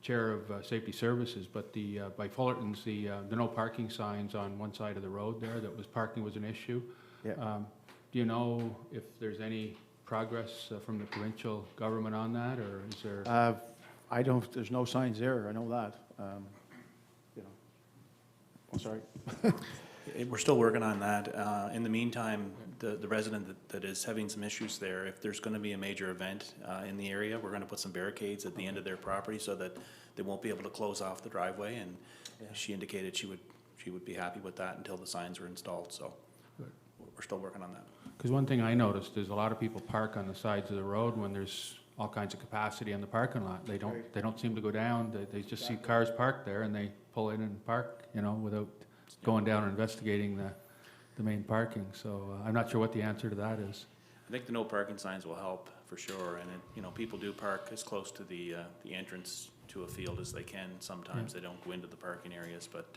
Chair of Safety Services, but the by Fullerton's, the no parking signs on one side of the road there, that was parking was an issue. Yeah. Do you know if there's any progress from the provincial government on that, or is there? I don't, there's no signs there, I know that. You know. Oh, sorry. We're still working on that. In the meantime, the resident that is having some issues there, if there's going to be a major event in the area, we're going to put some barricades at the end of their property so that they won't be able to close off the driveway. And she indicated she would be happy with that until the signs are installed. So we're still working on that. Because one thing I noticed is a lot of people park on the sides of the road when there's all kinds of capacity in the parking lot. They don't seem to go down. They just see cars parked there and they pull in and park, you know, without going down and investigating the main parking. So I'm not sure what the answer to that is. I think the no parking signs will help for sure. And you know, people do park as close to the entrance to a field as they can. Sometimes they don't go into the parking areas, but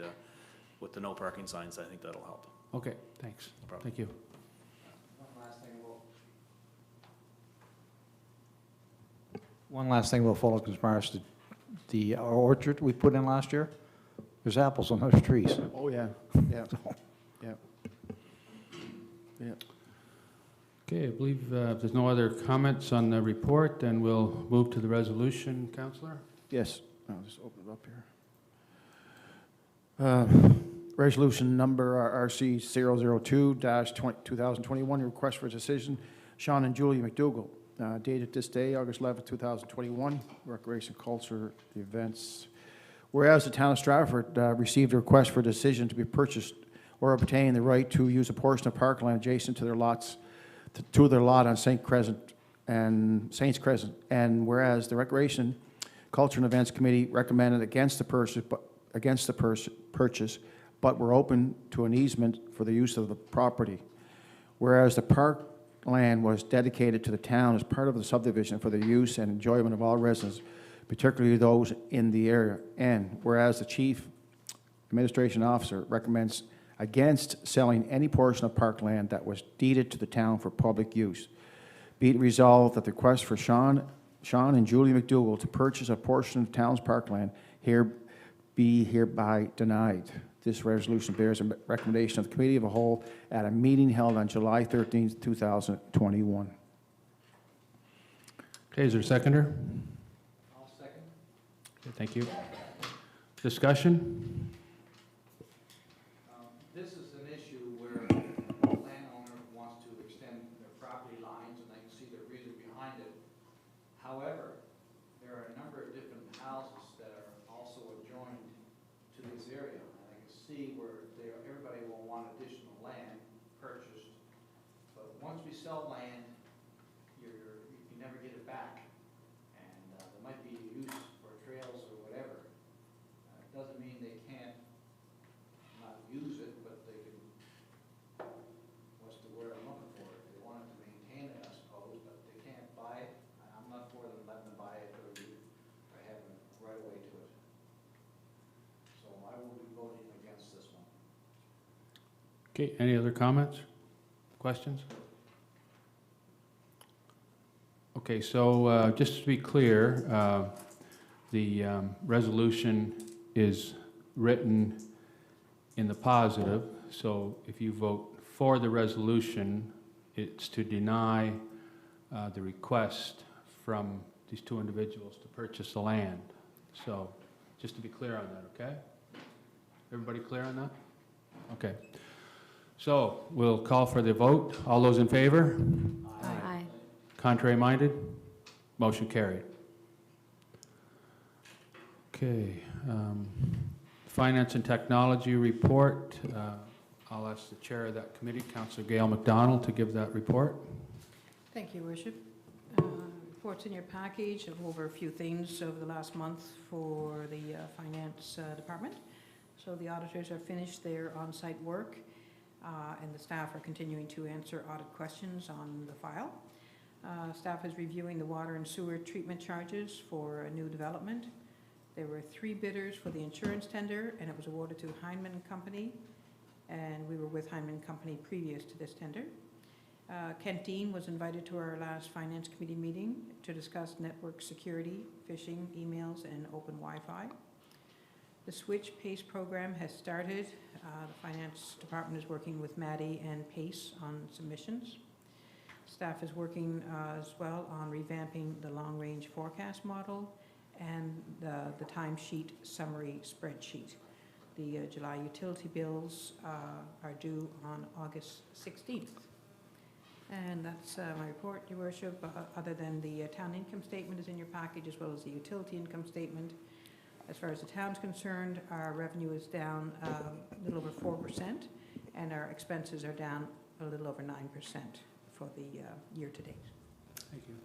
with the no parking signs, I think that'll help. Okay, thanks. No problem. Thank you. One last thing about Fullerton's Marsh, the orchard we put in last year, there's apples on those trees. Oh, yeah, yeah, yeah. Yeah. Okay, I believe if there's no other comments on the report, then we'll move to the resolution. Councillor? Yes, I'll just open it up here. Resolution number RC 002-2021, request for decision, Sean and Julie McDougall, dated this day, August 11, 2021, Recreation, Culture, the events. Whereas the town of Stratford received a request for a decision to be purchased or obtain the right to use a portion of parkland adjacent to their lots, to their lot on Saints Crescent, and whereas the Recreation, Culture, and Events Committee recommended against the purchase, but were open to an easement for the use of the property. Whereas the parkland was dedicated to the town as part of the subdivision for the use and enjoyment of all residents, particularly those in the area. And whereas the Chief Administration Officer recommends against selling any portion of parkland that was deeded to the town for public use. Be it resolved that the request for Sean and Julie McDougall to purchase a portion of the town's parkland be hereby denied. This resolution bears a recommendation of the Committee of the Whole at a meeting held on July 13, 2021. Okay, is there a seconder? I'll second. Okay, thank you. Discussion? This is an issue where a landowner wants to extend their property lines, and I can see the reason behind it. However, there are a number of different houses that are also adjoined to this area. And I can see where everybody will want additional land purchased. But once we sell land, you never get it back. And there might be use for trails or whatever. It doesn't mean they can't not use it, but they can, what's the word I'm looking for? If they wanted to maintain it, a Okay, any other comments, questions? Okay, so just to be clear, the resolution is written in the positive, so if you vote for the resolution, it's to deny the request from these two individuals to purchase the land. So, just to be clear on that, okay? Everybody clear on that? Okay. So, we'll call for the vote. All those in favor? Aye. Contrary minded? Motion carried. Okay. Finance and Technology Report. I'll ask the chair of that committee, Councillor Gail McDonald, to give that report. Thank you, Worship. Reports in your package of over a few things over the last month for the Finance Department. So the auditors have finished their on-site work, and the staff are continuing to answer audit questions on the file. Staff is reviewing the water and sewer treatment charges for a new development. There were 3 bidders for the insurance tender, and it was awarded to Heinemann Company, and we were with Heinemann Company previous to this tender. Kent Dean was invited to our last Finance Committee meeting to discuss network security, phishing, emails, and open Wi-Fi. The Switch PACE program has started. The Finance Department is working with Maddie and PACE on submissions. Staff is working as well on revamping the long-range forecast model and the timesheet summary spreadsheet. The July utility bills are due on August 16th. And that's my report, Your Worship, other than the town income statement is in your package, as well as the utility income statement. As far as the town's concerned, our revenue is down a little over 4%, and our expenses are down a little over 9% for the year to date. Thank you.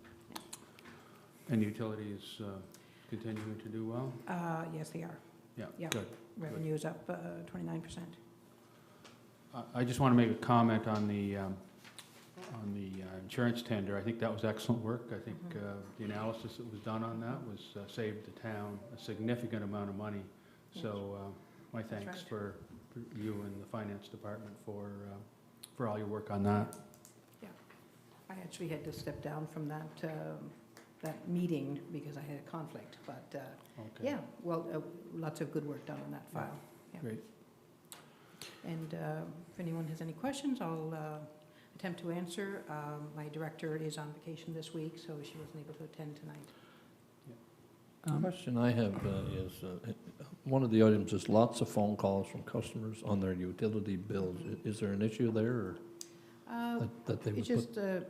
And utility is continuing to do well? Yes, they are. Yeah, Yeah. good. Revenue is up 29%. I just want to make a comment on the insurance tender. I think that was excellent work. I think the analysis that was done on that was saved the town a significant amount of money. So my thanks right. for you and the finance department for all your work on that. Yeah, I actually had to step down from that meeting because I had a conflict, but Okay. yeah, well, lots of good work done on that file. Yeah. Great. And if anyone has any questions, I'll attempt to answer. My director is on vacation this week, so she wasn't able to attend tonight. The question I have is, one of the items is lots of phone calls from customers on their utility bills. Is there an issue there, or that they It would just, put?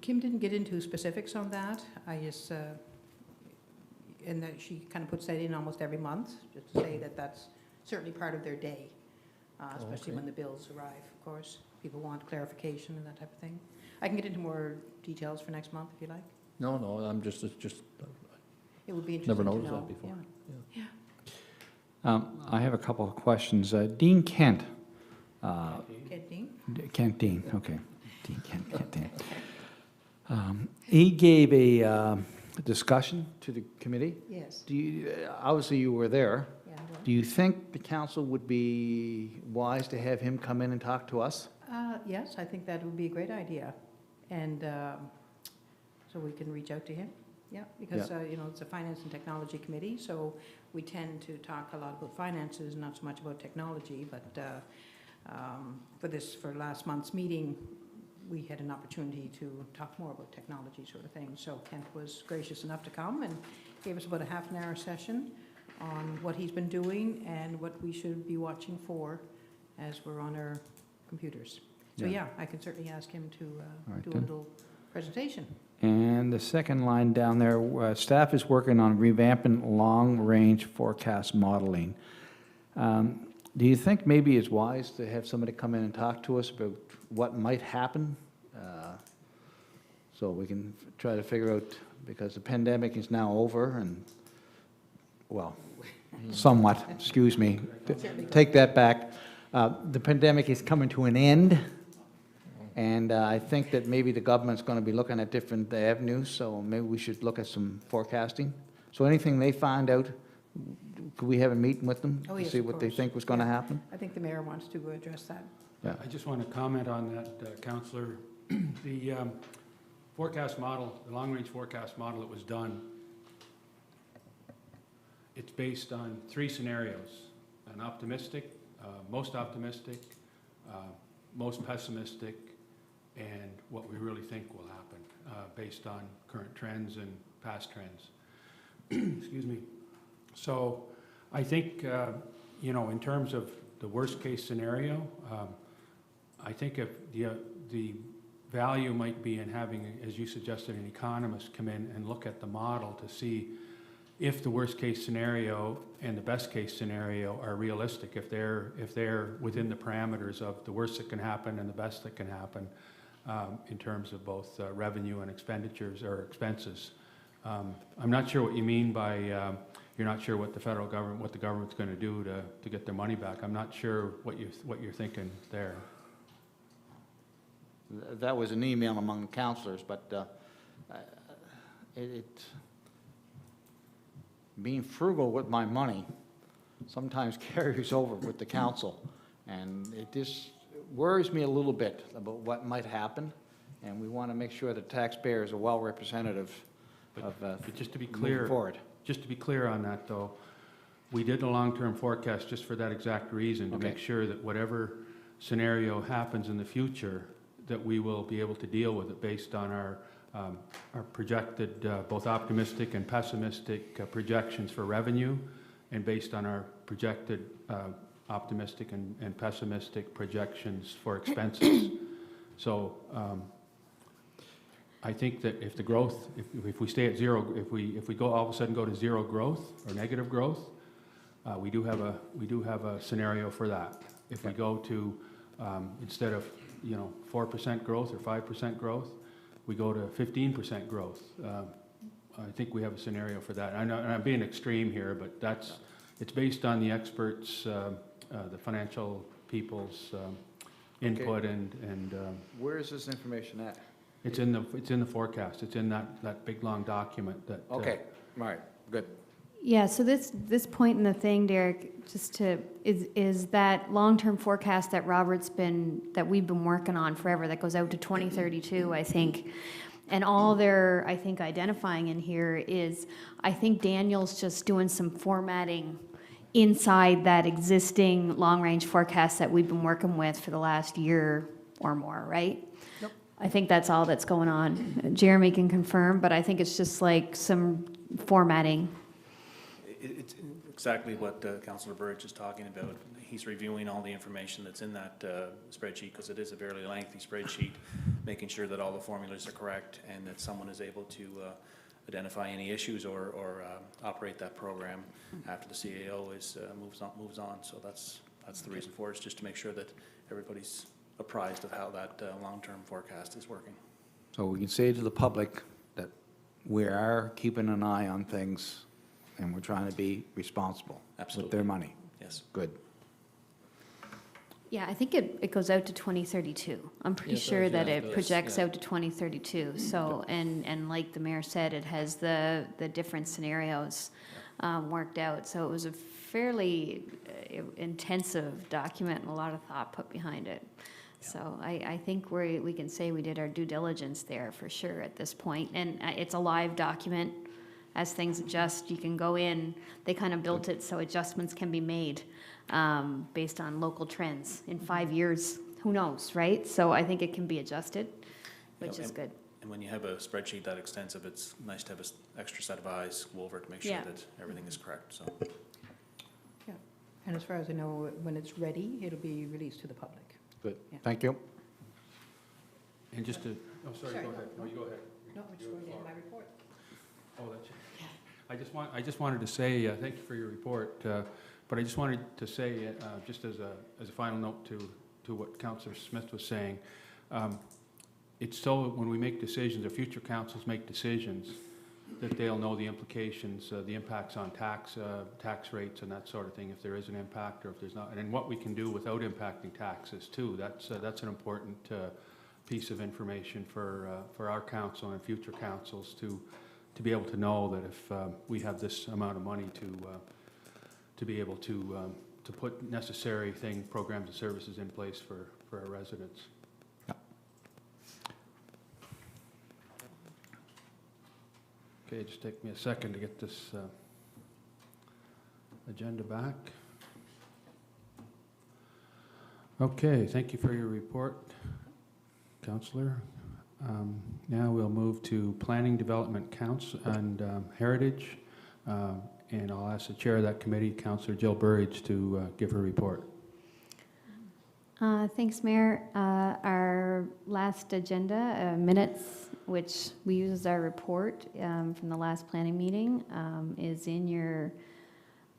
Kim didn't get into specifics on that. I just, and that she kind of puts that in almost every month, just to say that that's certainly part of their day, especially Okay. when the bills arrive, of course. People want clarification and that type of thing. I can get into more details for next month if you like. No, I'm just, it's just, It would be Never interesting to know. noticed that before. Yeah. I have a couple of questions. Dean Kent. Kent Dean? Kent Dean, okay. Dean Kent Dean. He gave a discussion to the committee. Yes. Do you, obviously you were there. Yeah, well, Do you think the council would be wise to have him come in and talk to us? yes, I think that would be a great idea. And so we can reach out to him. Yeah, because, you know, it's a Finance and Technology Committee, so we tend to talk a lot about finances, not so much about technology, but for last month's meeting, we had an opportunity to talk more about technology sort of thing. So Kent was gracious enough to come and gave us about a half an hour session on what he's been doing and what we should be watching for as we're on our computers. So yeah, I can certainly ask him to right, do a good. little presentation. And the second line down there, staff is working on revamping long-range forecast modeling. Do you think maybe it's wise to have somebody come in and talk to us about what might happen? So we can try to figure out, because the pandemic is now over and, well, somewhat, excuse me, take that back. The pandemic is coming to an end, and I think that maybe the government's going to be looking at different avenues, so maybe we should look at some forecasting. So anything they find out, could we have a meeting with them? Oh, to yes, see of what they course. think was going to Yeah. happen? I think the mayor wants to address that. Yeah. I just want to comment on that, Councillor. The forecast model, the long-range forecast model that was done, it's based on 3 scenarios: an optimistic, most pessimistic, and what we really think will happen based on current trends and past trends. Excuse me. So I think, you know, in terms of the worst-case scenario, I think if the value might be in having, as you suggested, an economist come in and look at the model to see if the worst-case scenario and the best-case scenario are realistic, if they're within the parameters of the worst that can happen and the best that can happen in terms of both revenue and expenditures or expenses. I'm not sure what you mean by you're not sure what the federal government, what the government's going to do to get their money back. I'm not sure what you're thinking there. That was an email among the councillors, but being frugal with my money sometimes carries over with the council. And it just worries me a little bit about what might happen. And we want to make sure the taxpayers are well representative of But just to be moving clear, forward. just to be clear on that though, we did a long-term forecast just for that exact reason, to Okay. make sure that whatever scenario happens in the future, that we will be able to deal with it based on our projected both optimistic and pessimistic projections for revenue, and based on our projected optimistic and pessimistic projections for expenses. So I think that if the growth, if we stay at zero, if we go all of a sudden go to zero growth or negative growth, we do have a scenario for that. If we go to instead of 4% growth or 5% growth, we go to 15% growth. I think we have a scenario for that. I know, and I'm being extreme here, but it's based on the experts, the financial people's input, and Where is this information at? it's in the forecast. It's in that big long document that. Okay, all right, good. Yeah, so this point in the thing, Derek, is that long-term forecast that that we've been working on forever, that goes out to 2032, I think. And all they're, I think, identifying in here is, I think Daniel's just doing some formatting inside that existing long-range forecast that we've been working with for the last year or more, right? Yep. I think that's all that's going on. Jeremy can confirm, but I think it's just like some formatting. It's exactly what Councillor Burridge is talking about. He's reviewing all the information that's in that spreadsheet, because it is a fairly lengthy spreadsheet, making sure that all the formulas are correct and that someone is able to identify any issues or operate that program after the CAO moves on. So that's the reason for it, is just to make sure that everybody's apprised of how that long-term forecast is working. So we can say to the public that we are keeping an eye on things and we're trying to be responsible with Absolutely. their money. Yes. Good. Yeah, I think it goes out to 2032. I'm pretty Yes, sure that yeah, it it projects does, out to 2032. So, and like the mayor said, it has the different scenarios worked out. So it was a fairly intensive document and a lot of thought put behind it. So I think we can say we did our due diligence there for sure at this point. And it's a live document. As things adjust, you can go in. They kind of built it so adjustments can be made based on local trends. In 5 years, who knows, right? So I think it can be adjusted, which is good. And when you have a spreadsheet that extensive, it's nice to have an extra set of eyes go over to make sure Yeah. that everything is correct, so. Yeah. And as far as I know, when it's ready, it'll be released to the public. Good. Yeah. Thank you. And just to, oh, sorry, go ahead. No, you go ahead. No, I'm just going to end my report. Oh, that's it. I just wanted to say, thank you for your report, but I just wanted to say, just as a final note to what Councillor Smith was saying, it's so when we make decisions, or future councils make decisions, that they'll know the implications, the impacts on tax rates and that sort of thing, if there is an impact or if there's not, and what we can do without impacting taxes too. That's an important piece of information for our council and future councils to be able to know that if we have this amount of money to be able to to put necessary programs and services in place for our residents. Okay, just take me a second to get this agenda back. Okay, thank you for your report, Councillor. Now we'll move to Planning Development Council and Heritage, and I'll ask the chair of that committee, Councillor Jill Burridge, to give her report. Thanks, Mayor. Our last agenda, minutes, which we use as our report from the last planning meeting, is in your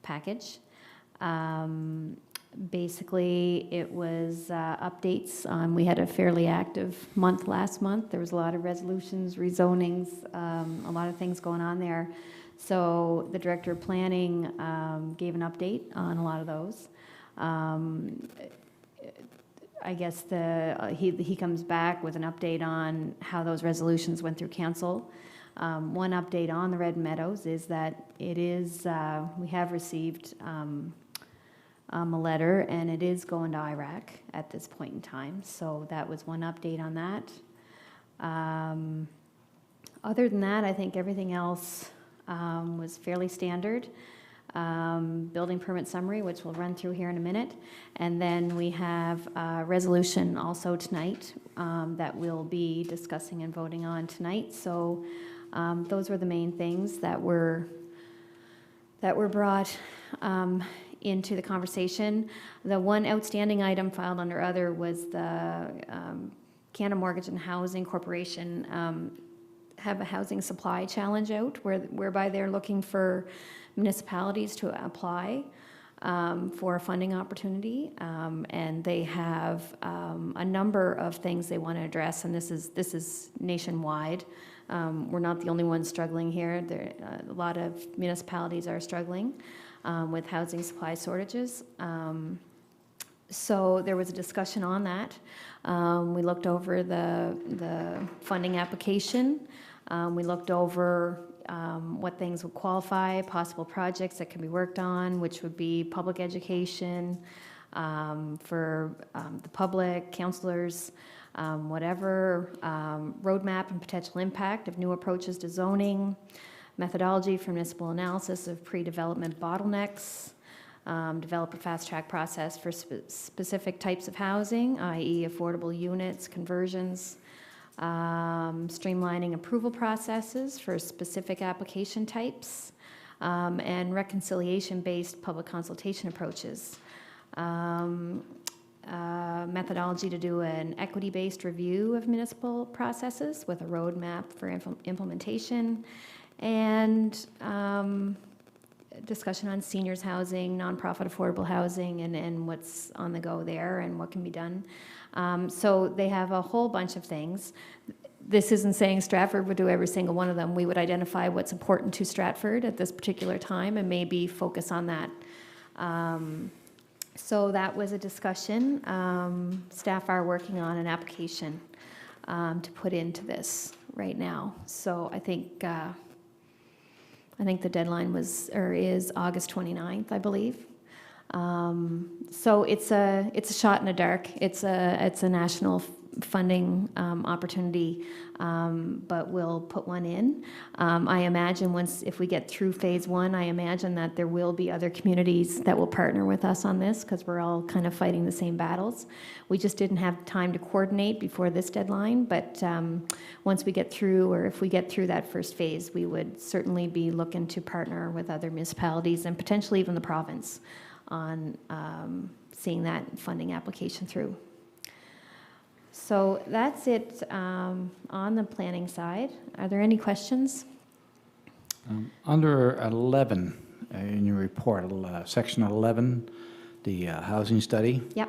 package. Basically, it was updates on, we had a fairly active month last month. There was a lot of resolutions, rezonings, a lot of things going on there. So the Director of Planning gave an update on a lot of those. I guess he comes back with an update on how those resolutions went through council. One update on the Red Meadows is that it is, we have received a letter, and it is going to IRAC at this point in time. So that was one update on that. Other than that, I think everything else was fairly standard. Building permit summary, which we'll run through here in a minute. And then we have a resolution also tonight that we'll be discussing and voting on tonight. So those were the main things that were brought into the conversation. The one outstanding item filed under other was the Canada Mortgage and Housing Corporation have a housing supply challenge out whereby they're looking for municipalities to apply for a funding opportunity, and they have a number of things they want to address, and this is nationwide. We're not the only ones struggling here. A lot of municipalities are struggling with housing supply shortages. So there was a discussion on that. We looked over the funding application. We looked over what things would qualify, possible projects that can be worked on, which would be public education for the public, councillors, whatever, roadmap and potential impact of new approaches to zoning, methodology for municipal analysis of pre-development bottlenecks, develop a fast-track process for specific types of housing, i.e. affordable units, conversions, streamlining approval processes for specific application types, and reconciliation-based public consultation approaches. Methodology to do an equity-based review of municipal processes with a roadmap for implementation, and discussion on seniors housing, nonprofit affordable housing, and what's on the go there and what can be done. So they have a whole bunch of things. This isn't saying Stratford would do every single one of them. We would identify what's important to Stratford at this particular time and maybe focus on that. So that was a discussion. Staff are working on an application to put into this right now. So I think the deadline is August 29th, I believe. So it's a shot in the dark. It's a national funding opportunity, but we'll put one in. I imagine if we get through phase one, I imagine that there will be other communities that will partner with us on this because we're all kind of fighting the same battles. We just didn't have time to coordinate before this deadline, but once we get through, or if we get through that first phase, we would certainly be looking to partner with other municipalities and potentially even the province on seeing that funding application through. So that's it on the planning side. Are there any questions? Under 11 in your report, section 11, the housing study. Yep.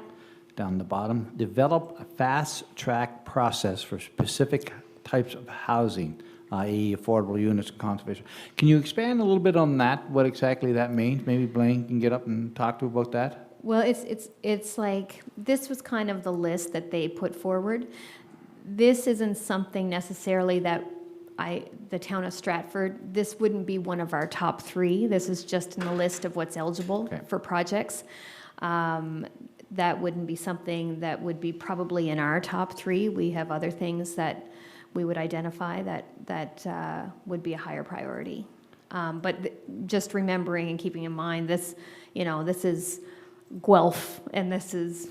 Down the bottom, develop a fast-track process for specific types of housing, i.e. affordable units and conservation. Can you expand a little bit on that, what exactly that means? Maybe Blaine can get up and talk to about that? Well, it's like, this was kind of the list that they put forward. This isn't something necessarily that the town of Stratford, this wouldn't be one of our top three. This is just in the list of what's eligible for projects. That wouldn't be something that would be probably in our top 3. We have other things that we would identify that would be a higher priority. Just remembering and keeping in mind this, this is Guelph and this is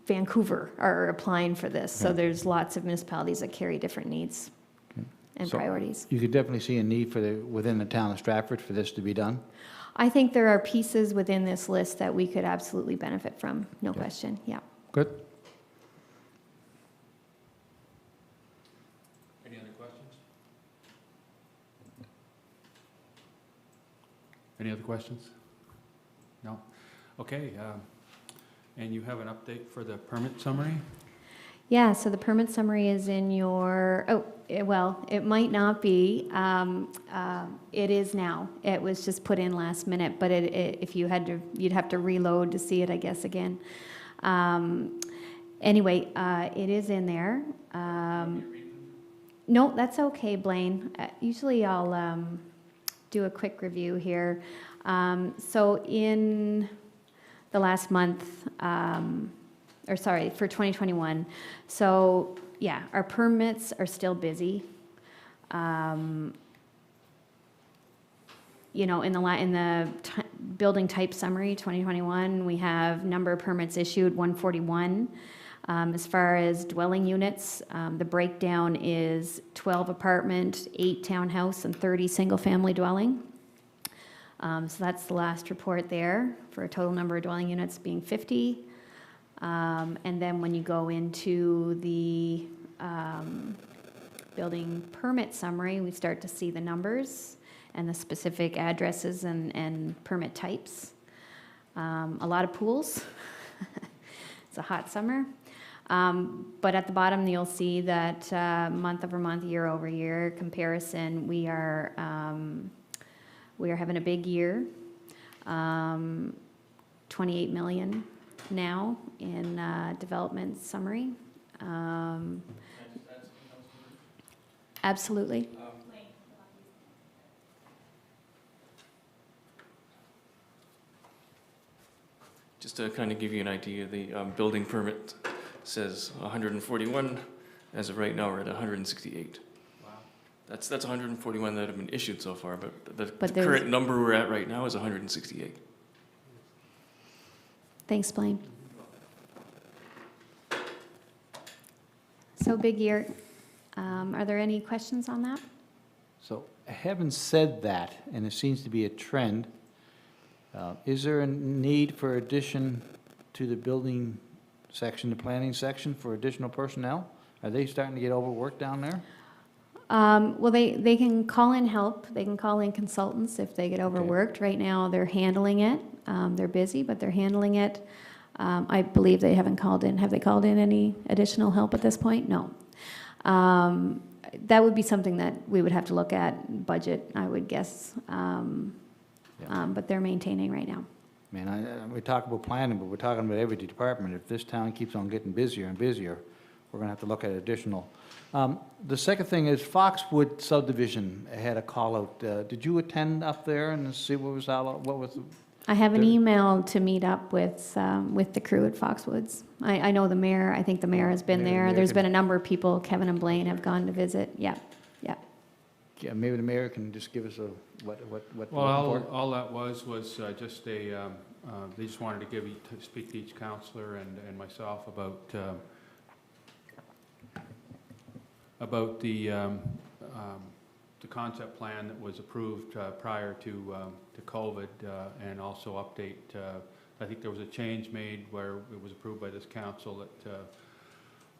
Vancouver are applying for this. So there's lots of municipalities that carry different needs and So priorities. You could definitely see a need within the town of Stratford for this to be done? I think there are pieces within this list that we could absolutely benefit from, no question, yeah. Good. Any other questions? Any other questions? No? Okay, and you have an update for the permit summary? Yeah, so the permit summary is in your, well, it might not be. It is now. It was just put in last minute, but if you had to, you'd have to reload to see it, I guess, again. Anyway, it is in there. No, that's okay, Blaine. Usually I'll do a quick review here. So in the last month, for 2021. So yeah, our permits are still busy. In the building type summary 2021, we have number of permits issued 141. As far as dwelling units, the breakdown is 12 apartment, 8 townhouse, and 30 single-family dwelling. So that's the last report there, for a total number of dwelling units being 50. And then when you go into the building permit summary, we start to see the numbers and the specific addresses and permit types. A lot of pools. It's a hot summer. But at the bottom, you'll see that month over month, year over year comparison, we are having a big year. 28 million now in development summary. Absolutely. Just to kind of give you an idea, the building permit says 141. As of right now, we're at 168. Wow. That's 141 that have been issued so far, but the But current number we're at right now is 168. Thanks, Blaine. So big year. Are there any questions on that? So having said that, and it seems to be a trend, is there a need for addition to the building section, the planning section, for additional personnel? Are they starting to get overworked down there? Well, they can call in help. They can call in consultants if they get overworked. Right now, they're handling it. They're busy, but they're handling it. I believe they haven't called in. Have they called in any additional help at this point? No. That would be something that we would have to look at, budget, I would guess. But they're maintaining right now. Man, we talk about planning, but we're talking about every department. If this town keeps on getting busier and busier, we're going to have to look at additional. The second thing is Foxwood subdivision had a call out. Did you attend up there and see what was I have an email to meet up with the crew at Foxwoods. I know the mayor. I think the mayor has been there. There's been a number of people. Kevin and Blaine have gone to visit. Yeah. Yeah, maybe the mayor can just give us a what. Well, all that was just a. They just wanted to speak to each councillor and myself about the concept plan that was approved prior to COVID, and also update. I think there was a change made where it was approved by this council that.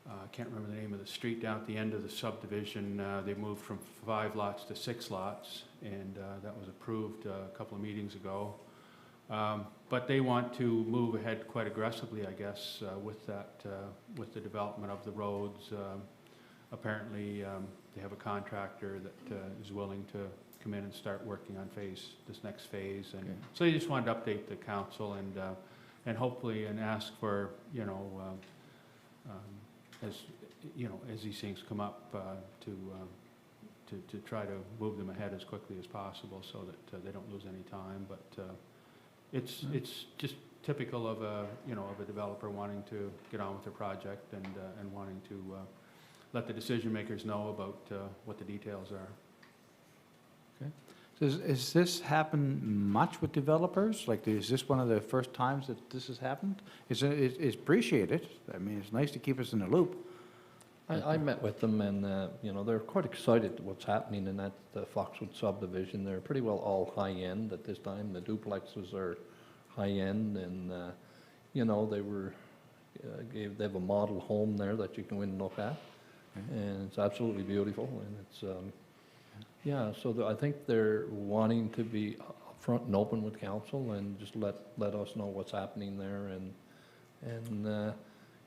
I can't remember the name of the street down at the end of the subdivision. They moved from 5 lots to 6 lots, and that was approved a couple of meetings ago. But they want to move ahead quite aggressively, I guess, with that, with the development of the roads. Apparently, they have a contractor that is willing to come in and start working on this next phase, and so they just wanted to update the council and hopefully ask for as these things come up, to try to move them ahead as quickly as possible so that they don't lose any time. But it's just typical of a, you know, of a developer wanting to get on with their project and wanting to let the decision makers know about what the details are. Has this happened much with developers? Like, is this one of the first times that this has happened? It's appreciated. I mean, it's nice to keep us in the loop. I met with them and, you know, they're quite excited what's happening in that Foxwood subdivision. They're pretty well all high-end at this time. The duplexes are high-end and, you know, they have a model home there that you can go in and look at. And it's absolutely beautiful and it's, yeah, so I think they're wanting to be upfront and open with council and just let us know what's happening there and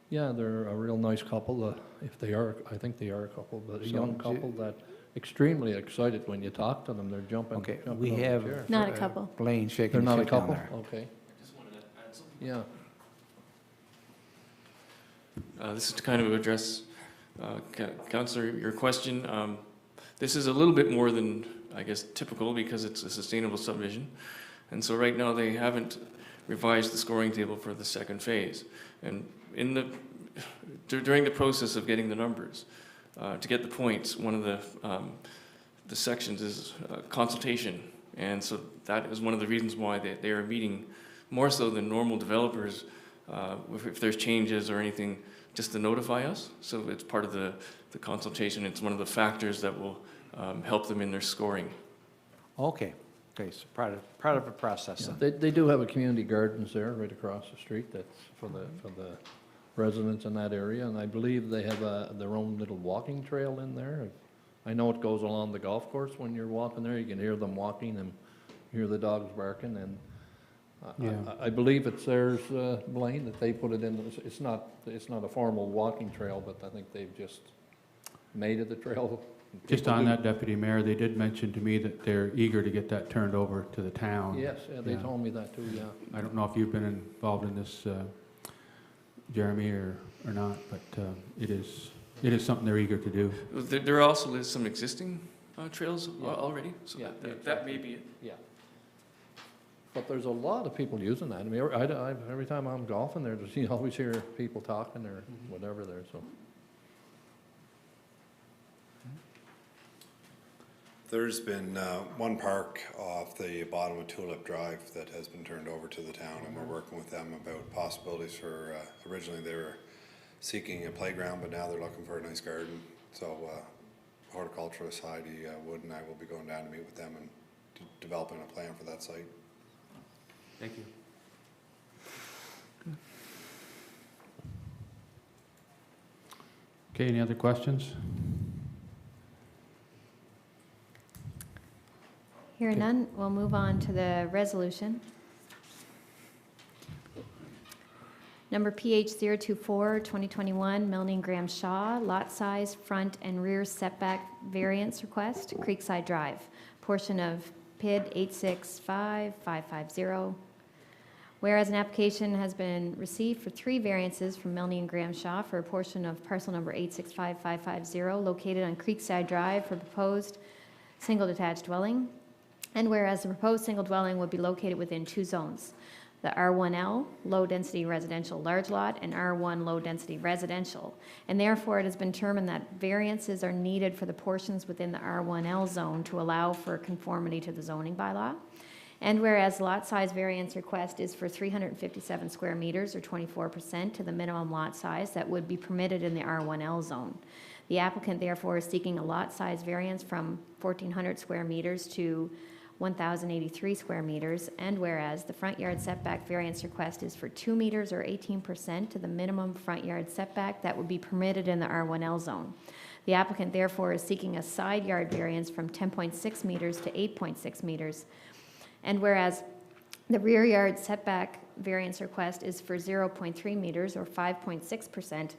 yeah, they're a real nice couple, if they are, I think they are a couple, but a young couple that extremely excited when you talk to them, they're jumping. Okay, jumping we over the have chair. Not a couple. Blaine shaking They're his not a head down couple? there. Okay, I just wanted to add something. yeah. This is to kind of address, Councillor, your question. This is a little bit more than, I guess, typical because it's a sustainable subdivision. And so right now they haven't revised the scoring table for the second phase. And during the process of getting the numbers, to get the points, one of the sections is consultation. And so that is one of the reasons why they are meeting more so than normal developers if there's changes or anything, just to notify us. So it's part of the consultation. It's one of the factors that will help them in their scoring. Okay, okay, so part of the process then. They do have a community gardens there right across the street that's for the residents in that area, and I believe they have their own little walking trail in there. I know it goes along the golf course when you're walking there. You can hear them walking and hear the dogs barking, and I believe it's theirs, Blaine, that they put it in. It's not a formal walking trail, but I think they've just made it a trail. Just on that, Deputy Mayor, they did mention to me that they're eager to get that turned over to the town. Yes, yeah, they told me that too, yeah. I don't know if you've been involved in this, Jeremy, or not, but it is something they're eager to do. There also is some existing trails already, so Yeah, that may be it. Yeah. But there's a lot of people using that. I mean, every time I'm golfing there, you always hear people talking or whatever there, so. There's been one park off the bottom of Tulip Drive that has been turned over to the town, and we're working with them about possibilities for, originally they were seeking a playground, but now they're looking for a nice garden. So Horticulturalist Heidi Wood and I will be going down to meet with them and developing a plan for that site. Thank you. Okay, any other questions? Hearing none, we'll move on to the resolution. Number PH 024, 2021, Melanie Graham Shaw, lot size, front and rear setback variance request, Creekside Drive, portion of PID 865550. Whereas an application has been received for 3 variances from Melanie and Graham Shaw for a portion of parcel number 865550 located on Creekside Drive for proposed single detached dwelling. And whereas the proposed single dwelling would be located within 2 zones, the R1L, low-density residential large lot, and R1 low-density residential. And therefore, it has been determined that variances are needed for the portions within the R1L zone to allow for conformity to the zoning bylaw. And whereas lot size variance request is for 357 square meters, or 24% to the minimum lot size that would be permitted in the R1L zone. The applicant therefore is seeking a lot size variance from 1,400 square meters to 1,083 square meters, and whereas the front yard setback variance request is for 2 meters or 18% to the minimum front yard setback that would be permitted in the R1L zone. The applicant therefore is seeking a side yard variance from 10.6 meters to 8.6 meters. And whereas the rear yard setback variance request is for 0.3 meters or 5.6%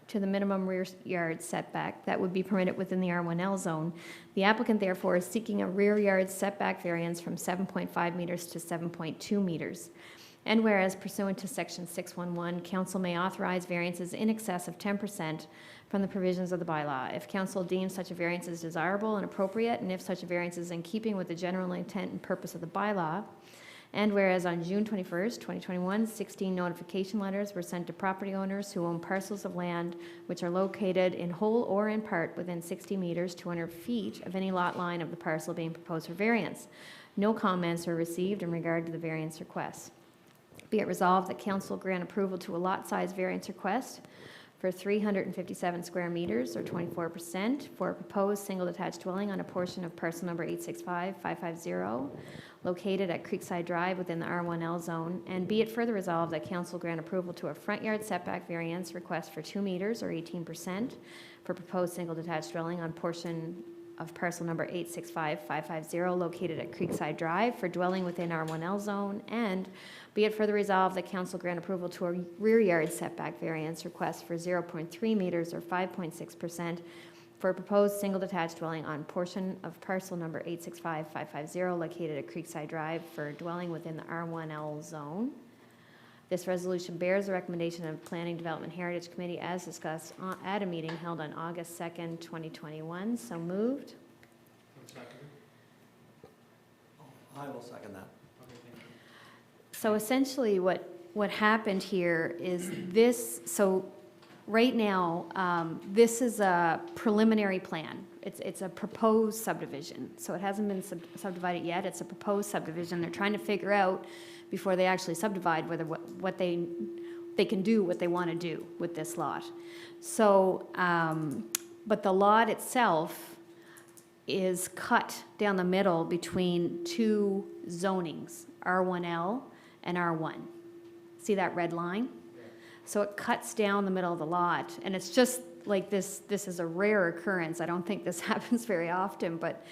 to the minimum rear yard setback that would be permitted within the R1L zone. The applicant therefore is seeking a rear yard setback variance from 7.5 meters to 7.2 meters. And whereas pursuant to section 611, council may authorize variances in excess of 10% from the provisions of the bylaw if council deems such a variance is desirable and appropriate, and if such a variance is in keeping with the general intent and purpose of the bylaw. And whereas on June 21st, 2021, 16 notification letters were sent to property owners who own parcels of land which are located in whole or in part within 60 meters, 200 feet of any lot line of the parcel being proposed for variance. No comments were received in regard to the variance request. Be it resolved that council grant approval to a lot size variance request for 357 square meters, or 24%, for a proposed single detached dwelling on a portion of parcel number 865550, located at Creekside Drive within the R1L zone. And be it further resolved that council grant approval to a front yard setback variance request for 2 meters, or 18%, for proposed single detached dwelling on portion of parcel number 865550, located at Creekside Drive, for dwelling within R1L zone. And be it further resolved that council grant approval to a rear yard setback variance request for 0.3 meters, or 5.6%, for a proposed single detached dwelling on portion of parcel number 865550, located at Creekside Drive, for dwelling within the R1L zone. This resolution bears the recommendation of Planning Development Heritage Committee as discussed at a meeting held on August 2nd, 2021. So moved. I will second that. So essentially what happened here is this, so right now, this is a preliminary plan. It's a proposed subdivision. So it hasn't been subdivided yet. It's a proposed subdivision. They're trying to figure out before they actually subdivide whether what they can do what they want to do with this lot. So, but the lot itself is cut down the middle between two zonings, R1L and R1. See that red line? So it cuts down the middle of the lot, and it's just like this is a rare occurrence. I don't think this happens very often, but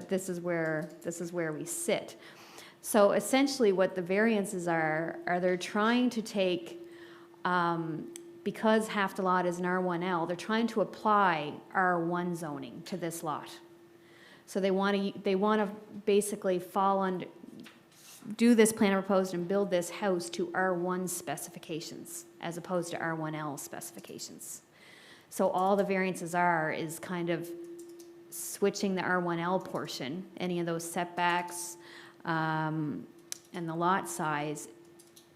this is where we sit. So essentially what the variances are they're trying to take, because half the lot is an R1L, they're trying to apply R1 zoning to this lot. So they want to basically fall under, do this plan proposed and build this house to R1 specifications as opposed to R1L specifications. So all the variances is kind of switching the R1L portion, any of those setbacks, and the lot size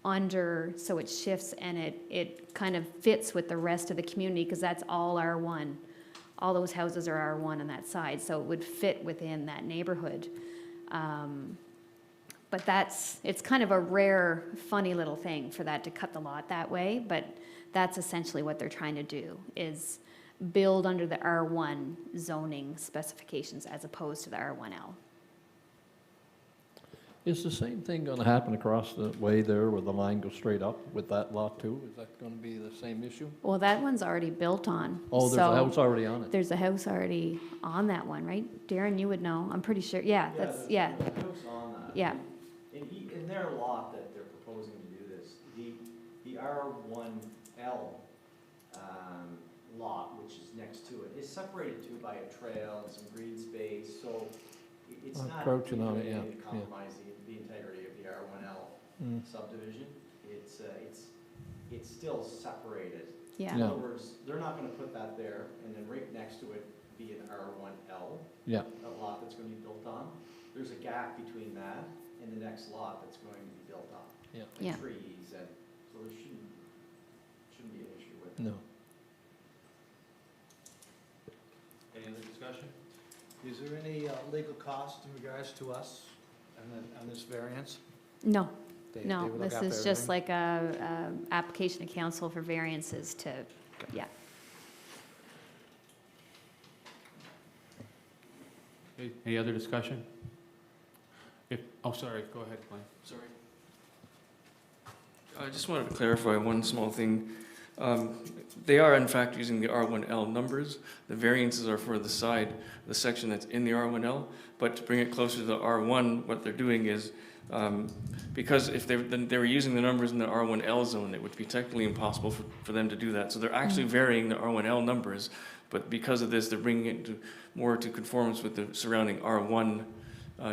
under, so it shifts and it kind of fits with the rest of the community, because that's all R1. All those houses are R1 on that side, so it would fit within that neighborhood. But it's kind of a rare, funny little thing for that to cut the lot that way, but that's essentially what they're trying to do, is build under the R1 zoning specifications as opposed to the R1L. Is the same thing going to happen across the way there where the line goes straight up with that lot too? Is that going to be the same issue? Well, that one's already built on. Oh, there's so a house already on it? There's a house already on that one, right? Darren, you would know. I'm pretty sure. Yeah, that's, yeah. There's a house on that. Yeah. In their lot that they're proposing to do this, the R1L lot, which is next to it, is separated too by a trail and some green space, so it's not Encroaching on it, yeah, yeah. compromising the integrity of the R1L subdivision. It's still separated. Yeah. In Yeah. other words, they're not gonna put that there and then right next to it be an R1L, Yeah, a lot that's gonna be built on. There's a gap between that and the next lot that's going to be built on. yeah, Like Yeah. trees, and so there shouldn't be an issue with it. no. Any other discussion? Is there any legal cost in regards to us on this variance? No, They no, would look this after is just everything? like a application to council for variances to, yeah. Okay, any other discussion? Oh, sorry, go ahead, Blaine. Sorry. I just wanted to clarify one small thing. They are in fact using the R1L numbers. The variances are for the side, the section that's in the R1L. But to bring it closer to the R1, what they're doing is, because if they were using the numbers in the R1L zone, it would be technically impossible for them to do that. So they're actually varying the R1L numbers, but because of this, they're bringing it more to conformance with the surrounding R1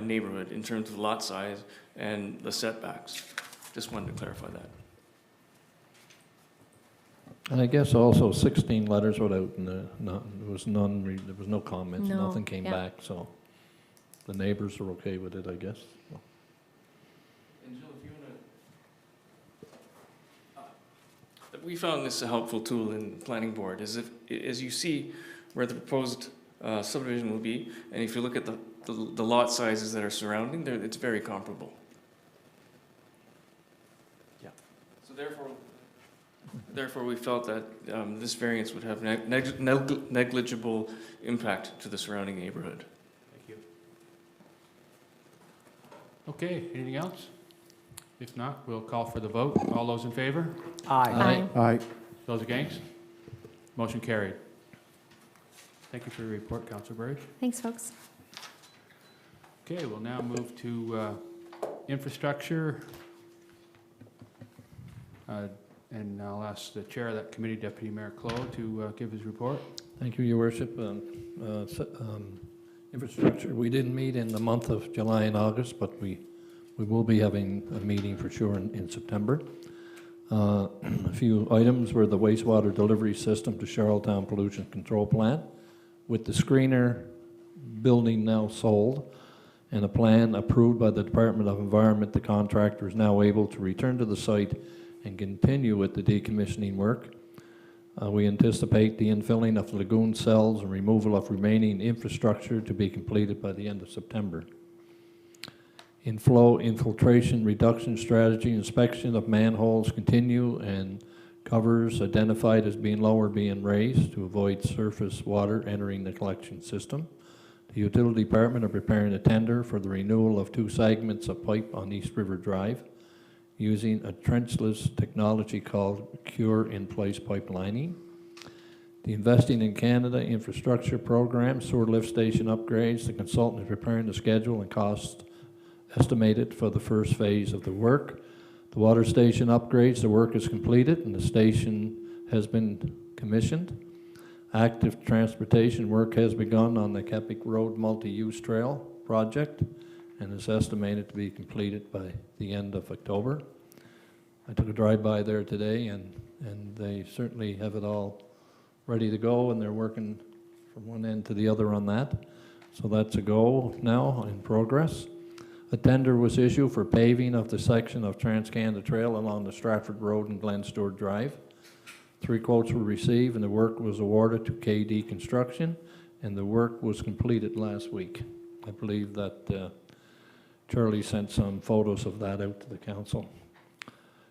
neighborhood in terms of lot size and the setbacks. Just wanted to clarify that. And I guess also 16 letters went out and there was no comments, No, nothing came yeah. back, so the neighbors are okay with it, I guess. And Jill, if you want to, we found this a helpful tool in planning board, as you see where the proposed subdivision will be, and if you look at the lot sizes that are surrounding there, it's very comparable. Yeah. So therefore we felt that this variance would have negligible impact to the surrounding neighborhood. Thank you. Okay, anything else? If not, we'll call for the vote. All those in favor? Aye. Aye. Those against? Motion carried. Thank you for your report, Councillor Burridge. Thanks, folks. Okay, we'll now move to infrastructure. And I'll ask the chair of that committee, Deputy Mayor Clow, to give his report. Thank you, Your Worship. Infrastructure, we didn't meet in the month of July and August, but we will be having a meeting for sure in September. A few items were the wastewater delivery system to Charlottetown Pollution Control Plant, with the screener building now sold and a plan approved by the Department of Environment. The contractor is now able to return to the site and continue with the decommissioning work. We anticipate the infilling of lagoon cells and removal of remaining infrastructure to be completed by the end of September. Inflow infiltration reduction strategy, inspection of manholes continue, and covers identified as being low are being raised to avoid surface water entering the collection system. The utility department are preparing a tender for the renewal of 2 segments of pipe on East River Drive using a trenchless technology called cure-in-place pipelining. The Investing in Canada infrastructure program, sewer lift station upgrades, the consultant is preparing the schedule and cost estimated for the first phase of the work. The water station upgrades, the work is completed and the station has been commissioned. Active transportation work has begun on the Kepic Road multi-use trail project and is estimated to be completed by the end of October. I took a drive-by there today and they certainly have it all ready to go, and they're working from one end to the other on that. So that's a go now, in progress. A tender was issued for paving of the section of Trans-Canada Trail along the Stratford Road and Glen Stewart Drive. 3 quotes were received and the work was awarded to KD Construction, and the work was completed last week. I believe that Charlie sent some photos of that out to the council.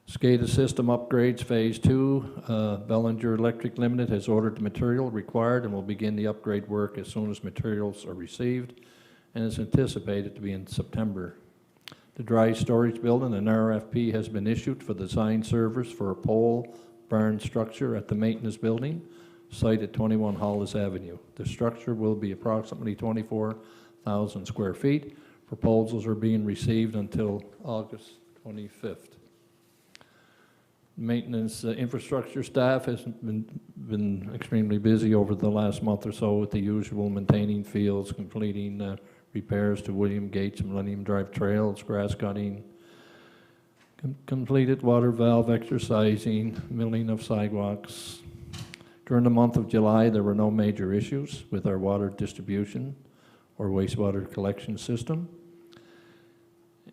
SCADA system upgrades phase 2. Bellinger Electric Limited has ordered the material required and will begin the upgrade work as soon as materials are received, and is anticipated to be in September. The dry storage building, an RFP has been issued for design service for a pole barn structure at the maintenance building site at 21 Hollis Avenue. The structure will be approximately 24,000 square feet. Proposals are being received until August 25th. Maintenance infrastructure staff has been extremely busy over the last month or so with the usual maintaining fields, completing repairs to William Gates and Millennium Drive trails, grass cutting, completed water valve exercising, milling of sidewalks. During the month of July, there were no major issues with our water distribution or wastewater collection system.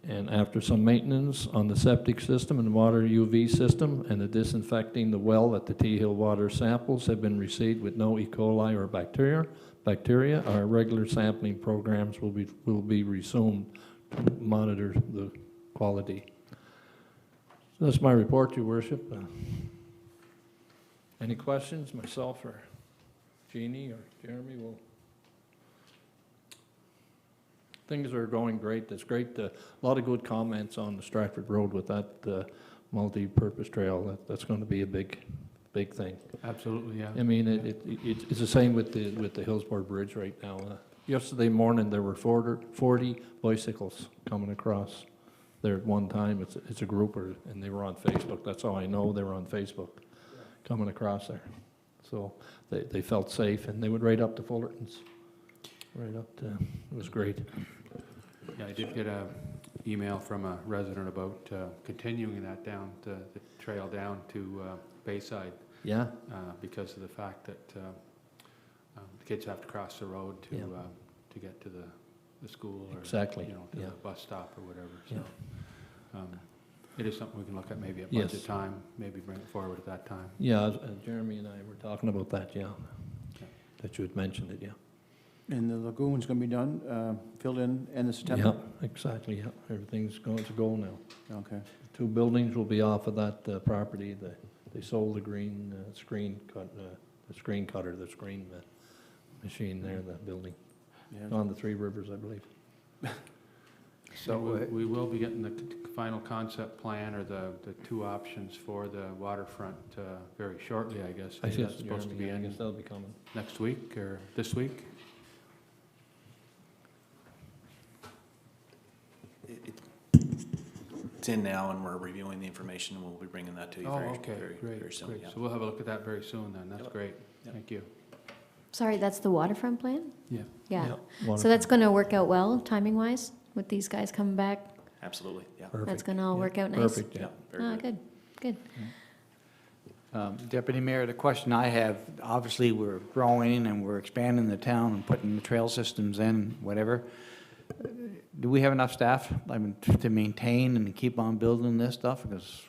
And after some maintenance on the septic system and water UV system and the disinfecting the well at the T Hill water samples have been received with no E. coli or bacteria, our regular sampling programs will be resumed to monitor the quality. So that's my report, Your Worship. Any questions, myself or Jeannie or Jeremy will. Things are going great. It's great. A lot of good comments on the Stratford Road with that multi-purpose trail. That's going to be a big thing. Absolutely, yeah. I mean, it's the same with the Hillsborough Bridge right now. Yesterday morning there were 40 bicycles coming across there at one time. It's a grouper, and they were on Facebook. That's how I know they were on Facebook, coming across there. So they felt safe, and they would right up to Fullerton's. Right up to, it was great. Yeah, I did get an email from a resident about continuing that down, the trail down to Bayside. Yeah. Because of the fact that the kids have to cross the road to get to the school or Exactly. to the bus stop or whatever. So. It is something we can look at maybe at Yes. budget time, maybe bring it forward at that time. Yeah, Jeremy and I were talking about that, yeah. That you had mentioned it, yeah. And the lagoon's going to be done, filled in end of September? Yeah, exactly, yeah. Everything's going to go now. Okay. 2 buildings will be off of that property. They sold the green screen cutter, the screen machine there, the building. Yeah. On the Three Rivers, I believe. So we will be getting the final concept plan or the 2 options for the waterfront very shortly, I guess. I guess, That's supposed to be Jeremy, I in guess that'll be coming. next week or this week? It's in now, and we're reviewing the information, and we'll be bringing that to you Oh, very, okay, very, great, very soon. great. Yeah. So we'll have a look at that very soon then. That's Yep. great. Yep. Thank you. Sorry, that's the waterfront plan? Yeah. Yeah. Yeah, So that's going to work out well, timing-wise, with these guys coming back? Absolutely, yeah. That's Perfect. going to all Yeah, work out nice? Perfect, yeah. Very Ah, good. good, good. Deputy Mayor, the question I have, obviously, we're growing and we're expanding the town and putting the trail systems in, whatever. Do we have enough staff, I mean, to maintain and keep on building this stuff? Because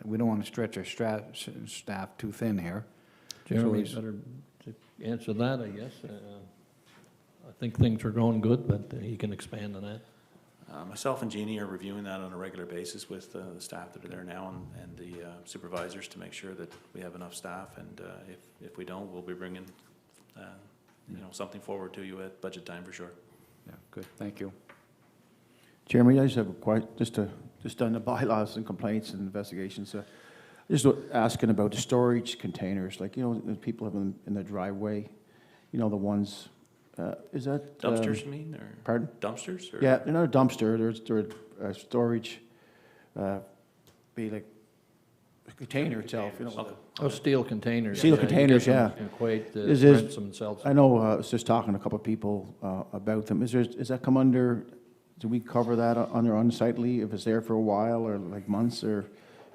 we don't want to stretch our staff too thin here. Jeremy So better to answer that, I guess. I think things are going good, but he can expand on that. Myself and Jeannie are reviewing that on a regular basis with the staff that are there now and the supervisors to make sure that we have enough staff. And if we don't, we'll be bringing, something forward to you at budget time for sure. Yeah, good, thank you. Jeremy, I just have just on the bylaws and complaints and investigations. Just asking about the storage containers, like, the people have them in the driveway, the ones, is that? Dumpsters, you mean, or? Pardon? Dumpsters? Or? Yeah, they're not a dumpster, they're a storage, be like a container itself, Okay. Oh, steel containers. Steel you containers, get them yeah. in Kuwait, Is this- rents themselves. I know, I was just talking to a couple of people about them. Is that come under, do we cover that under unsightly if it's there for a while or like months, or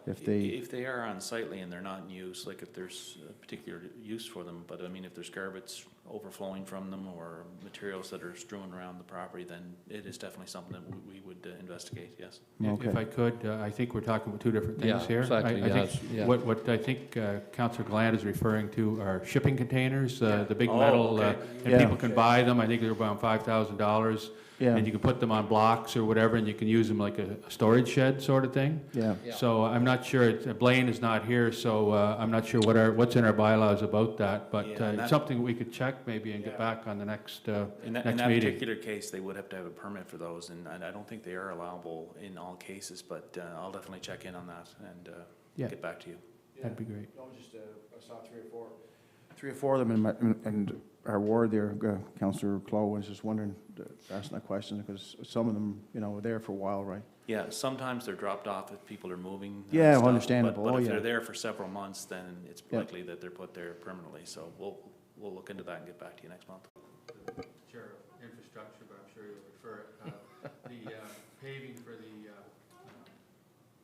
if they? If they are unsightly and they're not in use, like if there's a particular use for them, but I mean, if there's garbage overflowing from them or materials that are strewn around the property, then it is definitely something that we would investigate, yes. Okay. If I could, I think we're talking about 2 different things Yeah, here. exactly, I think yes, yeah. What I think Councillor Gallant is referring to are shipping containers, the big Oh, metal, okay. and Yeah. people can buy them. I think they're around $5,000. Yeah, And you can put them on blocks or whatever, and you can use them like a storage shed sort of thing. yeah. Yeah. So I'm not sure, Blaine is not here, so I'm not sure what's in our bylaws about that, but Yeah, it's that- something we could check maybe and get back on the next In that next meeting. particular case, they would have to have a permit for those, and I don't think they are allowable in all cases, but I'll definitely check in on that and Yeah. get back to you. That'd be great. I saw 3 or 4 of them in our ward there. Councillor Clough was just wondering, asking that question, because some of them, were there for a while, right? Yeah, sometimes they're dropped off if people are moving. Yeah, stuff, understandable. But Oh, if yeah. they're there for several months, then it's Yeah. likely that they're put there permanently, so we'll look into that and get back to you next month. Chair of Infrastructure, but I'm sure you'll refer it. The paving for the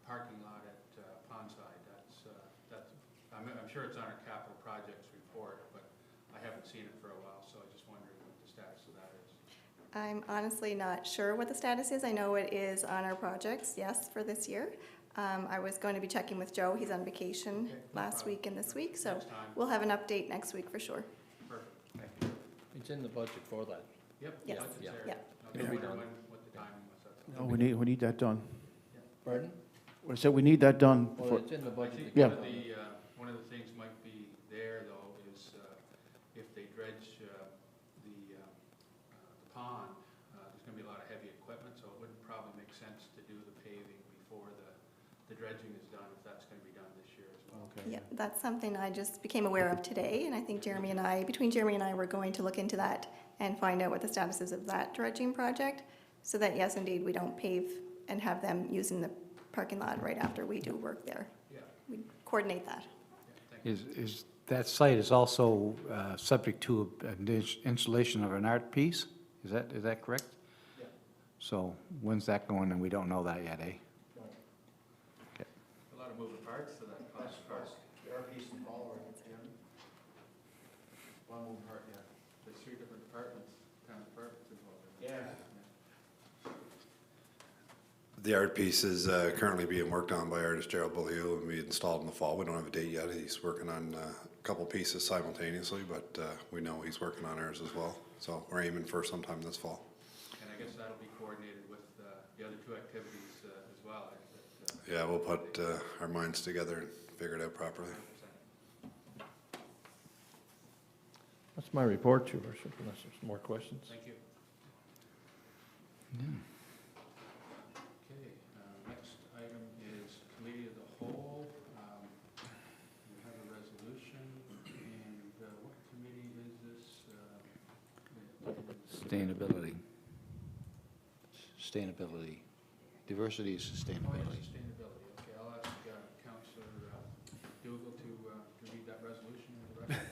parking lot at Pondside, I'm sure it's on our capital projects report, but I haven't seen it for a while, so I just wondered what the status of that is. I'm honestly not sure what the status is. I know it is on our projects, yes, for this year. I was going to be checking with Joe. He's on vacation Okay, no last problem. week and this week, so Next time. we'll have an update next week for sure. Perfect. It's in the budget for that. Yep. Yes, budget's there. yeah. Okay, It'll be wonder done. what the timing was. That's all. No, we need that done. Pardon? I said we need that done. Well, it's in the I budget. think Yeah. one of the things might be there, though, is if they dredge the pond, there's going to be a lot of heavy equipment, so it wouldn't probably make sense to do the paving before the dredging is done, if that's going to be done this year as well. Okay. Yeah, that's something I just became aware of today, and I think between Jeremy and I, we're going to look into that and find out what the status is of that dredging project, so that, yes, indeed, we don't pave and have them using the parking lot right after we do work there. Yeah. We coordinate that. Yeah, thank you. Is that site is also subject to an installation of an art piece? Is that correct? Yeah. So when's that going, and we don't know that yet, eh? A lot of moving parts to that cost. The art piece and follower, one moving part, yeah. There's 3 different departments, town departments involved. Yeah. The art piece is currently being worked on by artist Gerald Beaulieu and be installed in the fall. We don't have a date yet. He's working on a couple pieces simultaneously, but we know he's working on ours as well. So we're aiming for sometime this fall. And I guess that'll be coordinated with the other two activities as well. Yeah, we'll put our minds together and figure it out properly. That's my report, Your Worship, unless there's more questions. Thank you. Okay, next item is Committee of the Whole. We have a resolution, and what committee is this? Sustainability. Sustainability. Diversity is Oh, yeah, sustainability. sustainability. Okay, I'll ask Councillor Dougal to read that resolution into the record,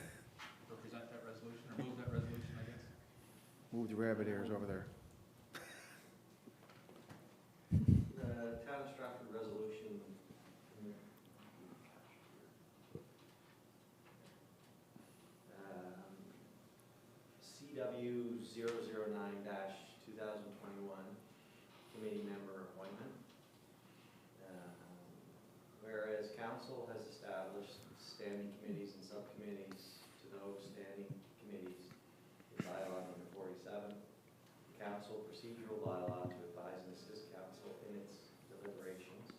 or present that resolution, or move that resolution, I guess. Move the rabbit ears over there. The Town of Stratford resolution. CW 009-2021, committee member appointment. Whereas council has established standing committees and subcommittees to those standing committees, in bylaw number 47, the council procedural bylaw to advise and assist council in its deliberations.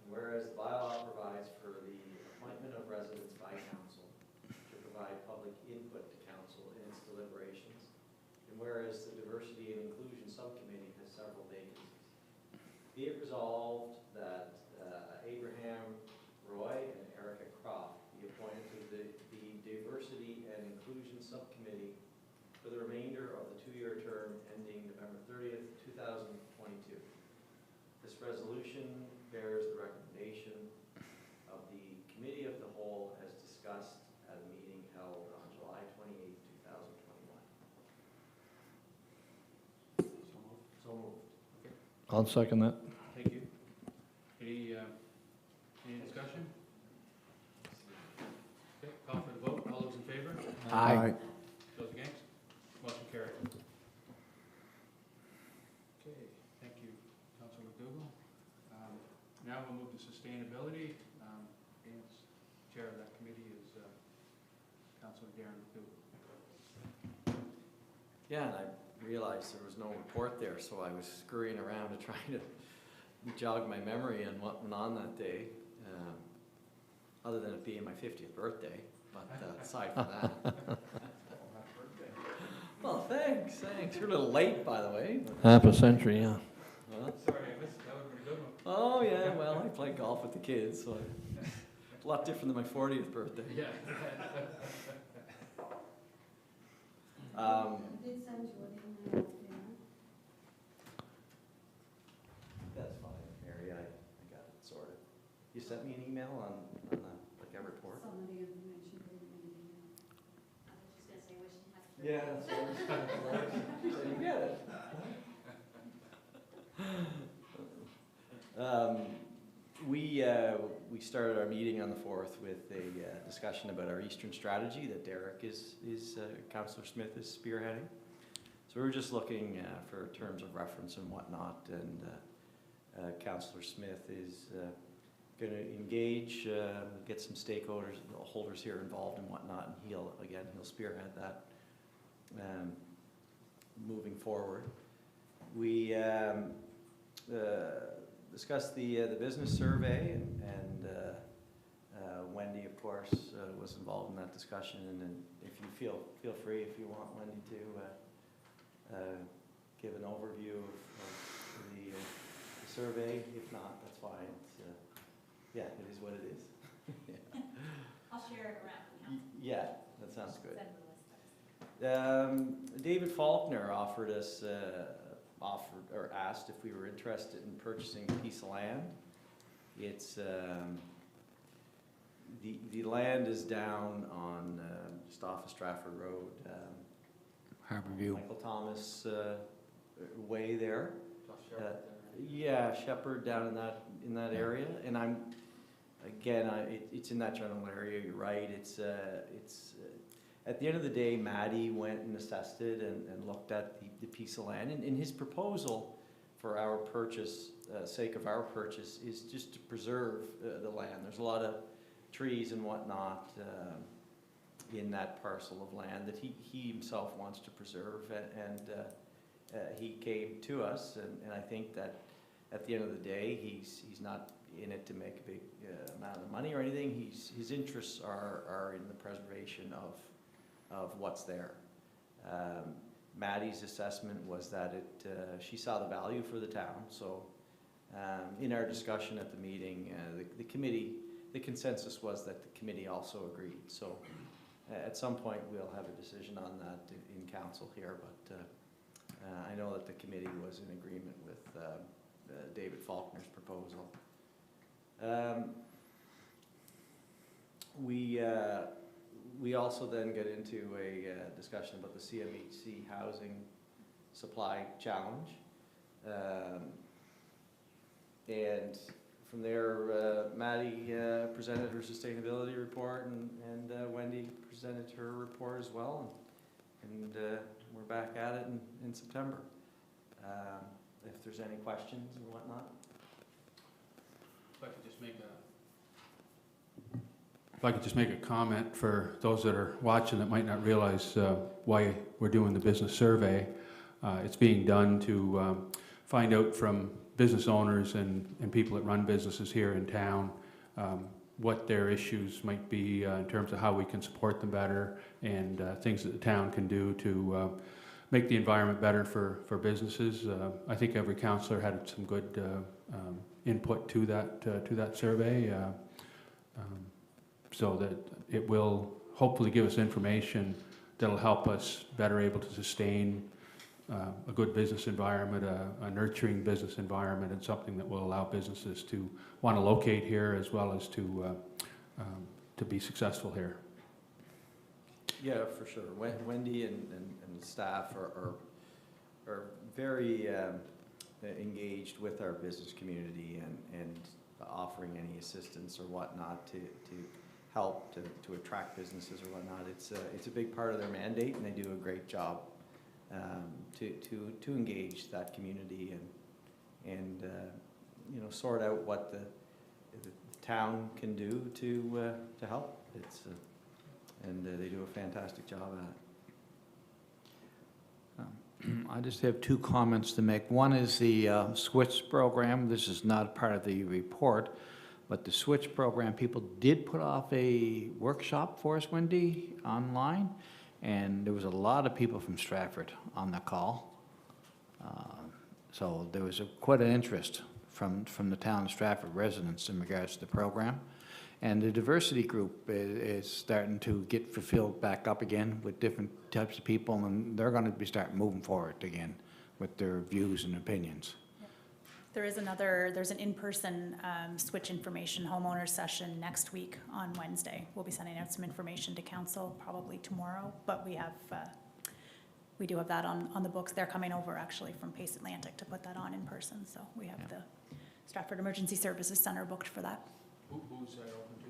And whereas the bylaw provides for the appointment of residents by council to provide public input to council in its deliberations, and whereas the diversity and inclusion subcommittee has several vacancies, be it resolved that Abraham Roy and Erica Croft be appointed to the diversity and inclusion subcommittee for the remainder of the 2-year term ending November 30th, 2022. This resolution bears the recommendation of the Committee of the Whole as discussed at a meeting held on July 28th, 2021. So moved. Okay. I'll second that. Thank you. Any discussion? Okay, call for the vote. All those in favor? Aye. Those against? Motion carried. Okay, thank you, Councilor McDougall. Now we'll move to sustainability. And chair of that committee is Councilor Darren McDougall. Yeah, and I realized there was no report there, so I was scurrying around to try to jog my memory on what went on that day, other than it being my 50th birthday, but aside from that. Well, thanks. You're a little late, by the way. Half a century, yeah. Sorry, I missed, that would have been a good one. Oh, yeah, well, I play golf with the kids, so it's a lot different than my 40th birthday. Yeah. That's fine, Mary, I got it sorted. You sent me an email on like a report? Some of the information we didn't need. I was just gonna say, wish you had. Yeah, that's right. So you get it. We started our meeting on the 4th with a discussion about our Eastern strategy that Derek Councillor Smith is spearheading. So we were just looking for terms of reference and whatnot, and Councillor Smith is going to engage, get some stakeholders, holders here involved and whatnot, and he'll spearhead that moving forward. We discussed the business survey, and Wendy, of course, was involved in that discussion. And if you feel free, if you want Wendy to give an overview of the survey. If not, that's fine. Yeah, it is what it is. Yeah. I'll share it around. Yeah, that sounds good. David Faulkner asked if we were interested in purchasing a piece of land. It's the land is down on just off of Stratford Road, Harborview. Michael Thomas Way there. Yeah, Shepherd down in that area, and it's in that general area. You're right. It's at the end of the day, Maddie went and assessed it and looked at the piece of land. And in his proposal, for our purchase, sake of our purchase, is just to preserve the land. There's a lot of trees and whatnot in that parcel of land that he himself wants to preserve, and he came to us, and I think that at the end of the day, he's not in it to make a big amount of money or anything. His interests are in the preservation of what's there. Maddie's assessment was that she saw the value for the town, so in our discussion at the meeting, the committee, the consensus was that the committee also agreed. So at some point, we'll have a decision on that in council here, but I know that the committee was in agreement with David Faulkner's proposal. We also then get into a discussion about the CMHC housing supply challenge. And from there, Maddie presented her sustainability report, and Wendy presented her report as well. And we're back at it in September. If there's any questions and whatnot. If I could just make a comment for those that are watching that might not realize why we're doing the business survey. It's being done to find out from business owners and people that run businesses here in town what their issues might be in terms of how we can support them better, and things that the town can do to make the environment better for businesses. I think every councillor had some good input to that survey, so that it will hopefully give us information that'll help us better able to sustain a good business environment, a nurturing business environment, and something that will allow businesses to want to locate here as well as to be successful here. Yeah, for sure. Wendy and staff are very engaged with our business community and offering any assistance or whatnot to help to attract businesses or whatnot. It's a big part of their mandate, and they do a great job to engage that community and you know, sort out what the town can do to help. And they do a fantastic job at it. I just have two comments to make. One is the SWITCH program. This is not part of the report, but the SWITCH program, people did put off a workshop for us, Wendy, online, and there was a lot of people from Stratford on the call. So there was quite an interest from the town of Stratford residents in regards to the program. And the diversity group is starting to get fulfilled back up again with different types of people, and they're going to be starting moving forward again with their views and opinions. There's an in-person switch information homeowner session next week on Wednesday. We'll be sending out some information to council probably tomorrow, but we do have that on the books. They're coming over actually from Pace Atlantic to put that on in person, so we have the Stratford Emergency Services Center booked for that. Who's that open to?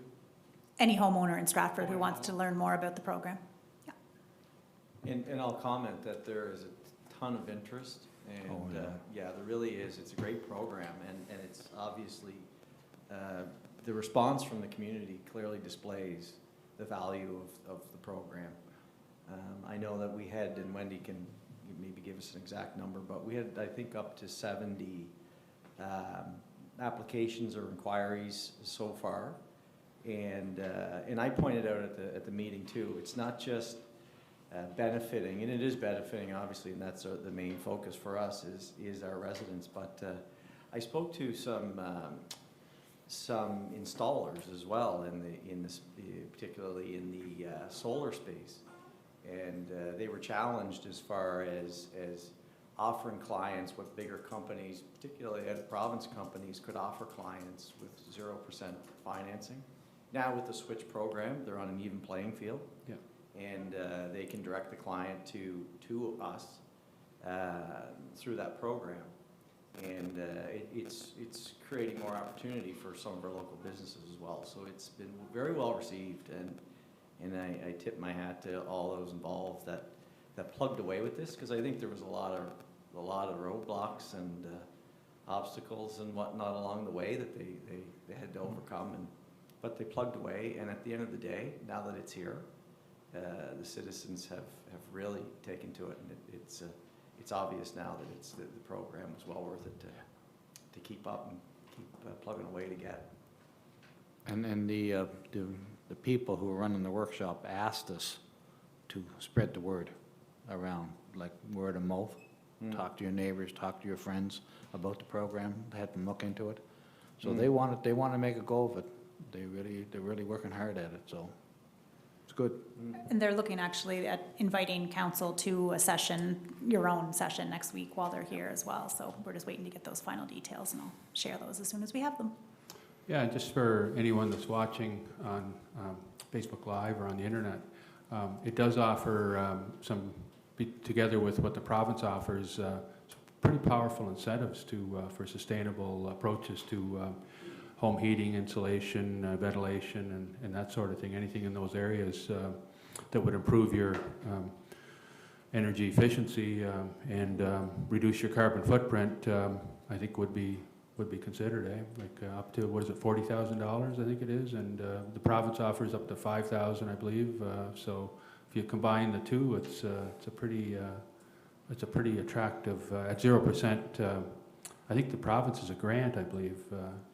Any homeowner in Stratford who wants to learn more about the program. Yeah. And I'll comment that there is a ton of interest, and yeah, there really is. It's a great program, and it's obviously the response from the community clearly displays the value of the program. I know that we had, and Wendy can maybe give us an exact number, but we had, I think, up to 70 applications or inquiries so far, and I pointed out at the meeting too. It's not just benefiting, and it is benefiting obviously, and that's the main focus for us is our residents. But I spoke to some installers as well in this particularly in the solar space, and they were challenged as far as offering clients what bigger companies, particularly province companies, could offer clients with 0% financing. Now with the SWITCH program, they're on an even playing field. Yeah. And they can direct the client to us through that program. And it's creating more opportunity for some of our local businesses as well. So it's been very well received, and I tip my hat to all those involved that plugged away with this, because I think there was a lot of roadblocks, and obstacles and whatnot along the way that they had to overcome, but they plugged away, and at the end of the day, now that it's here, the citizens have really taken to it, and it's obvious now that the program was well worth it to keep up and keep plugging away to get. And the people who are running the workshop asked us to spread the word around, like word of mouth. Talk to your neighbors, talk to your friends about the program, have them look into it. So they want to make a go of it. They're really working hard at it, so it's good. And they're looking actually at inviting council to a session, your own session next week while they're here as well. So we're just waiting to get those final details, and I'll share those as soon as we have them. Yeah, and just for anyone that's watching on Facebook Live or on the internet, it does offer together with what the province offers, some pretty powerful incentives for sustainable approaches to home heating, insulation, ventilation, and that sort of thing. Anything in those areas that would improve your energy efficiency and reduce your carbon footprint, I think would be considered, like up to, what is it, $40,000, I think it is, and the province offers up to $5,000, I believe. So if you combine the two, it's a pretty attractive. At 0%, I think the province is a grant, I believe,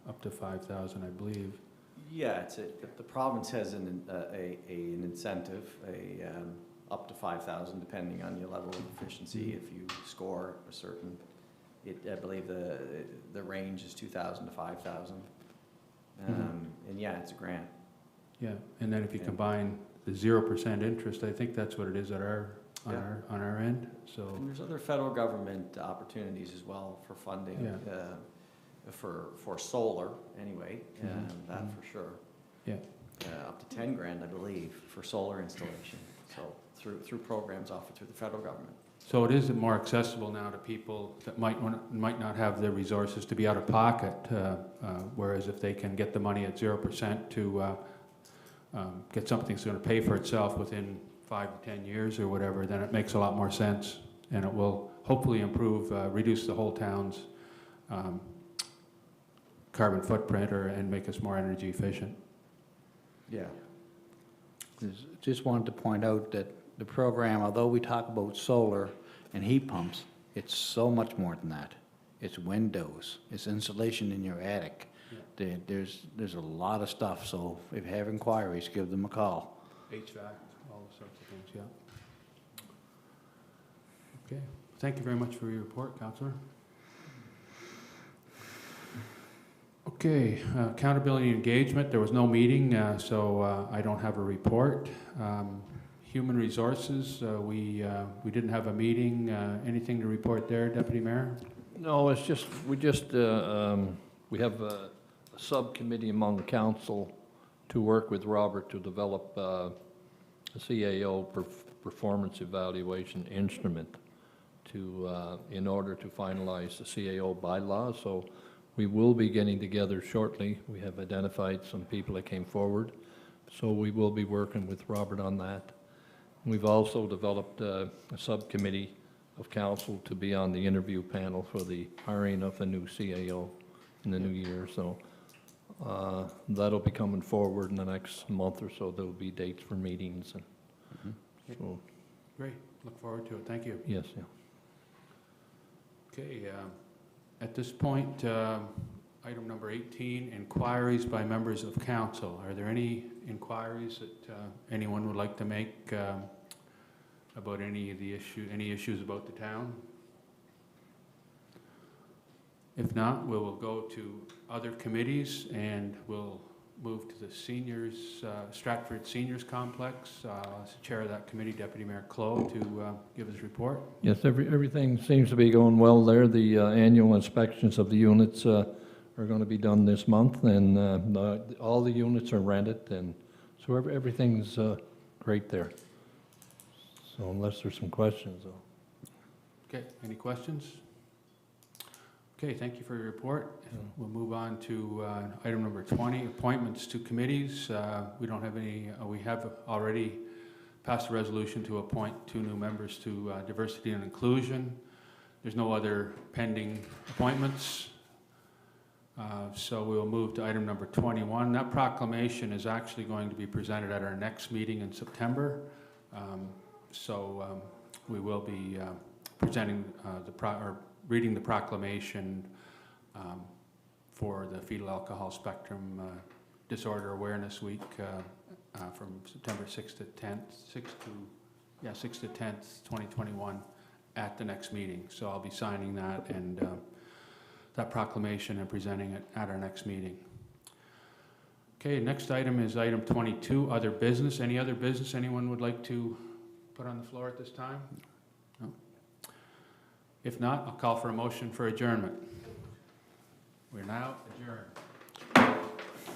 up to $5,000, I believe. Yeah, the province has an incentive, up to $5,000, depending on your level of efficiency. If you score a certain, I believe the range is $2,000 to $5,000, and yeah, it's a grant. Yeah, and then if you combine the 0% interest, I think that's what it is at on our end. So and there's other federal government opportunities as well for funding, for solar anyway, that for sure. Yeah. Up to 10 grand, I believe, for solar installation. So through programs offered through the federal government. So it is more accessible now to people that might not have the resources to be out of pocket, whereas if they can get the money at 0% to get something that's going to pay for itself within 5 to 10 years or whatever, then it makes a lot more sense, and it will hopefully reduce the whole town's carbon footprint and make us more energy efficient. Yeah. Just wanted to point out that the program, although we talk about solar and heat pumps, it's so much more than that. It's windows, it's insulation in your attic. Yeah. There's a lot of stuff, so if you have inquiries, give them a call. HVAC, all sorts of things, yeah. Okay, thank you very much for your report, Councillor. Okay, accountability and engagement, there was no meeting, so I don't have a report. Human resources, we didn't have a meeting. Anything to report there, Deputy Mayor? No, it's just, we have a subcommittee among the council to work with Robert to develop a CAO performance evaluation instrument in order to finalize the CAO bylaws. So we will be getting together shortly. We have identified some people that came forward. So we will be working with Robert on that. We've also developed a subcommittee of council to be on the interview panel for the hiring of a new CAO in the new year. So that'll be coming forward in the next month or so. There'll be dates for meetings. And so, great, look forward to it. Thank you. yes, yeah. Okay, at this point, item number 18, inquiries by members of council. Are there any inquiries that anyone would like to make about any issues about the town? If not, we will go to other committees, and we'll move to the seniors, Stratford Seniors Complex. As chair of that committee, Deputy Mayor Clow, to give his report. Yes, everything seems to be going well there. The annual inspections of the units are going to be done this month, and all the units are rented, and so everything's great there. So unless there's some questions, though. Okay, any questions? Okay, thank you for your report. We'll move on to item number 20, appointments to committees. We don't have any, we have already passed a resolution to appoint 2 new members to diversity and inclusion. There's no other pending appointments. So we will move to item number 21. That proclamation is actually going to be presented at our next meeting in September. We will be presenting or reading the proclamation for the Fetal Alcohol Spectrum Disorder Awareness Week from September 6th to 10th, 6th to 10th, 2021 at the next meeting. So I'll be signing that and that proclamation and presenting it at our next meeting. Okay, next item is item 22, other business. Any other business anyone would like to put on the floor at this time? No? If not, I'll call for a motion for adjournment. We're now adjourned.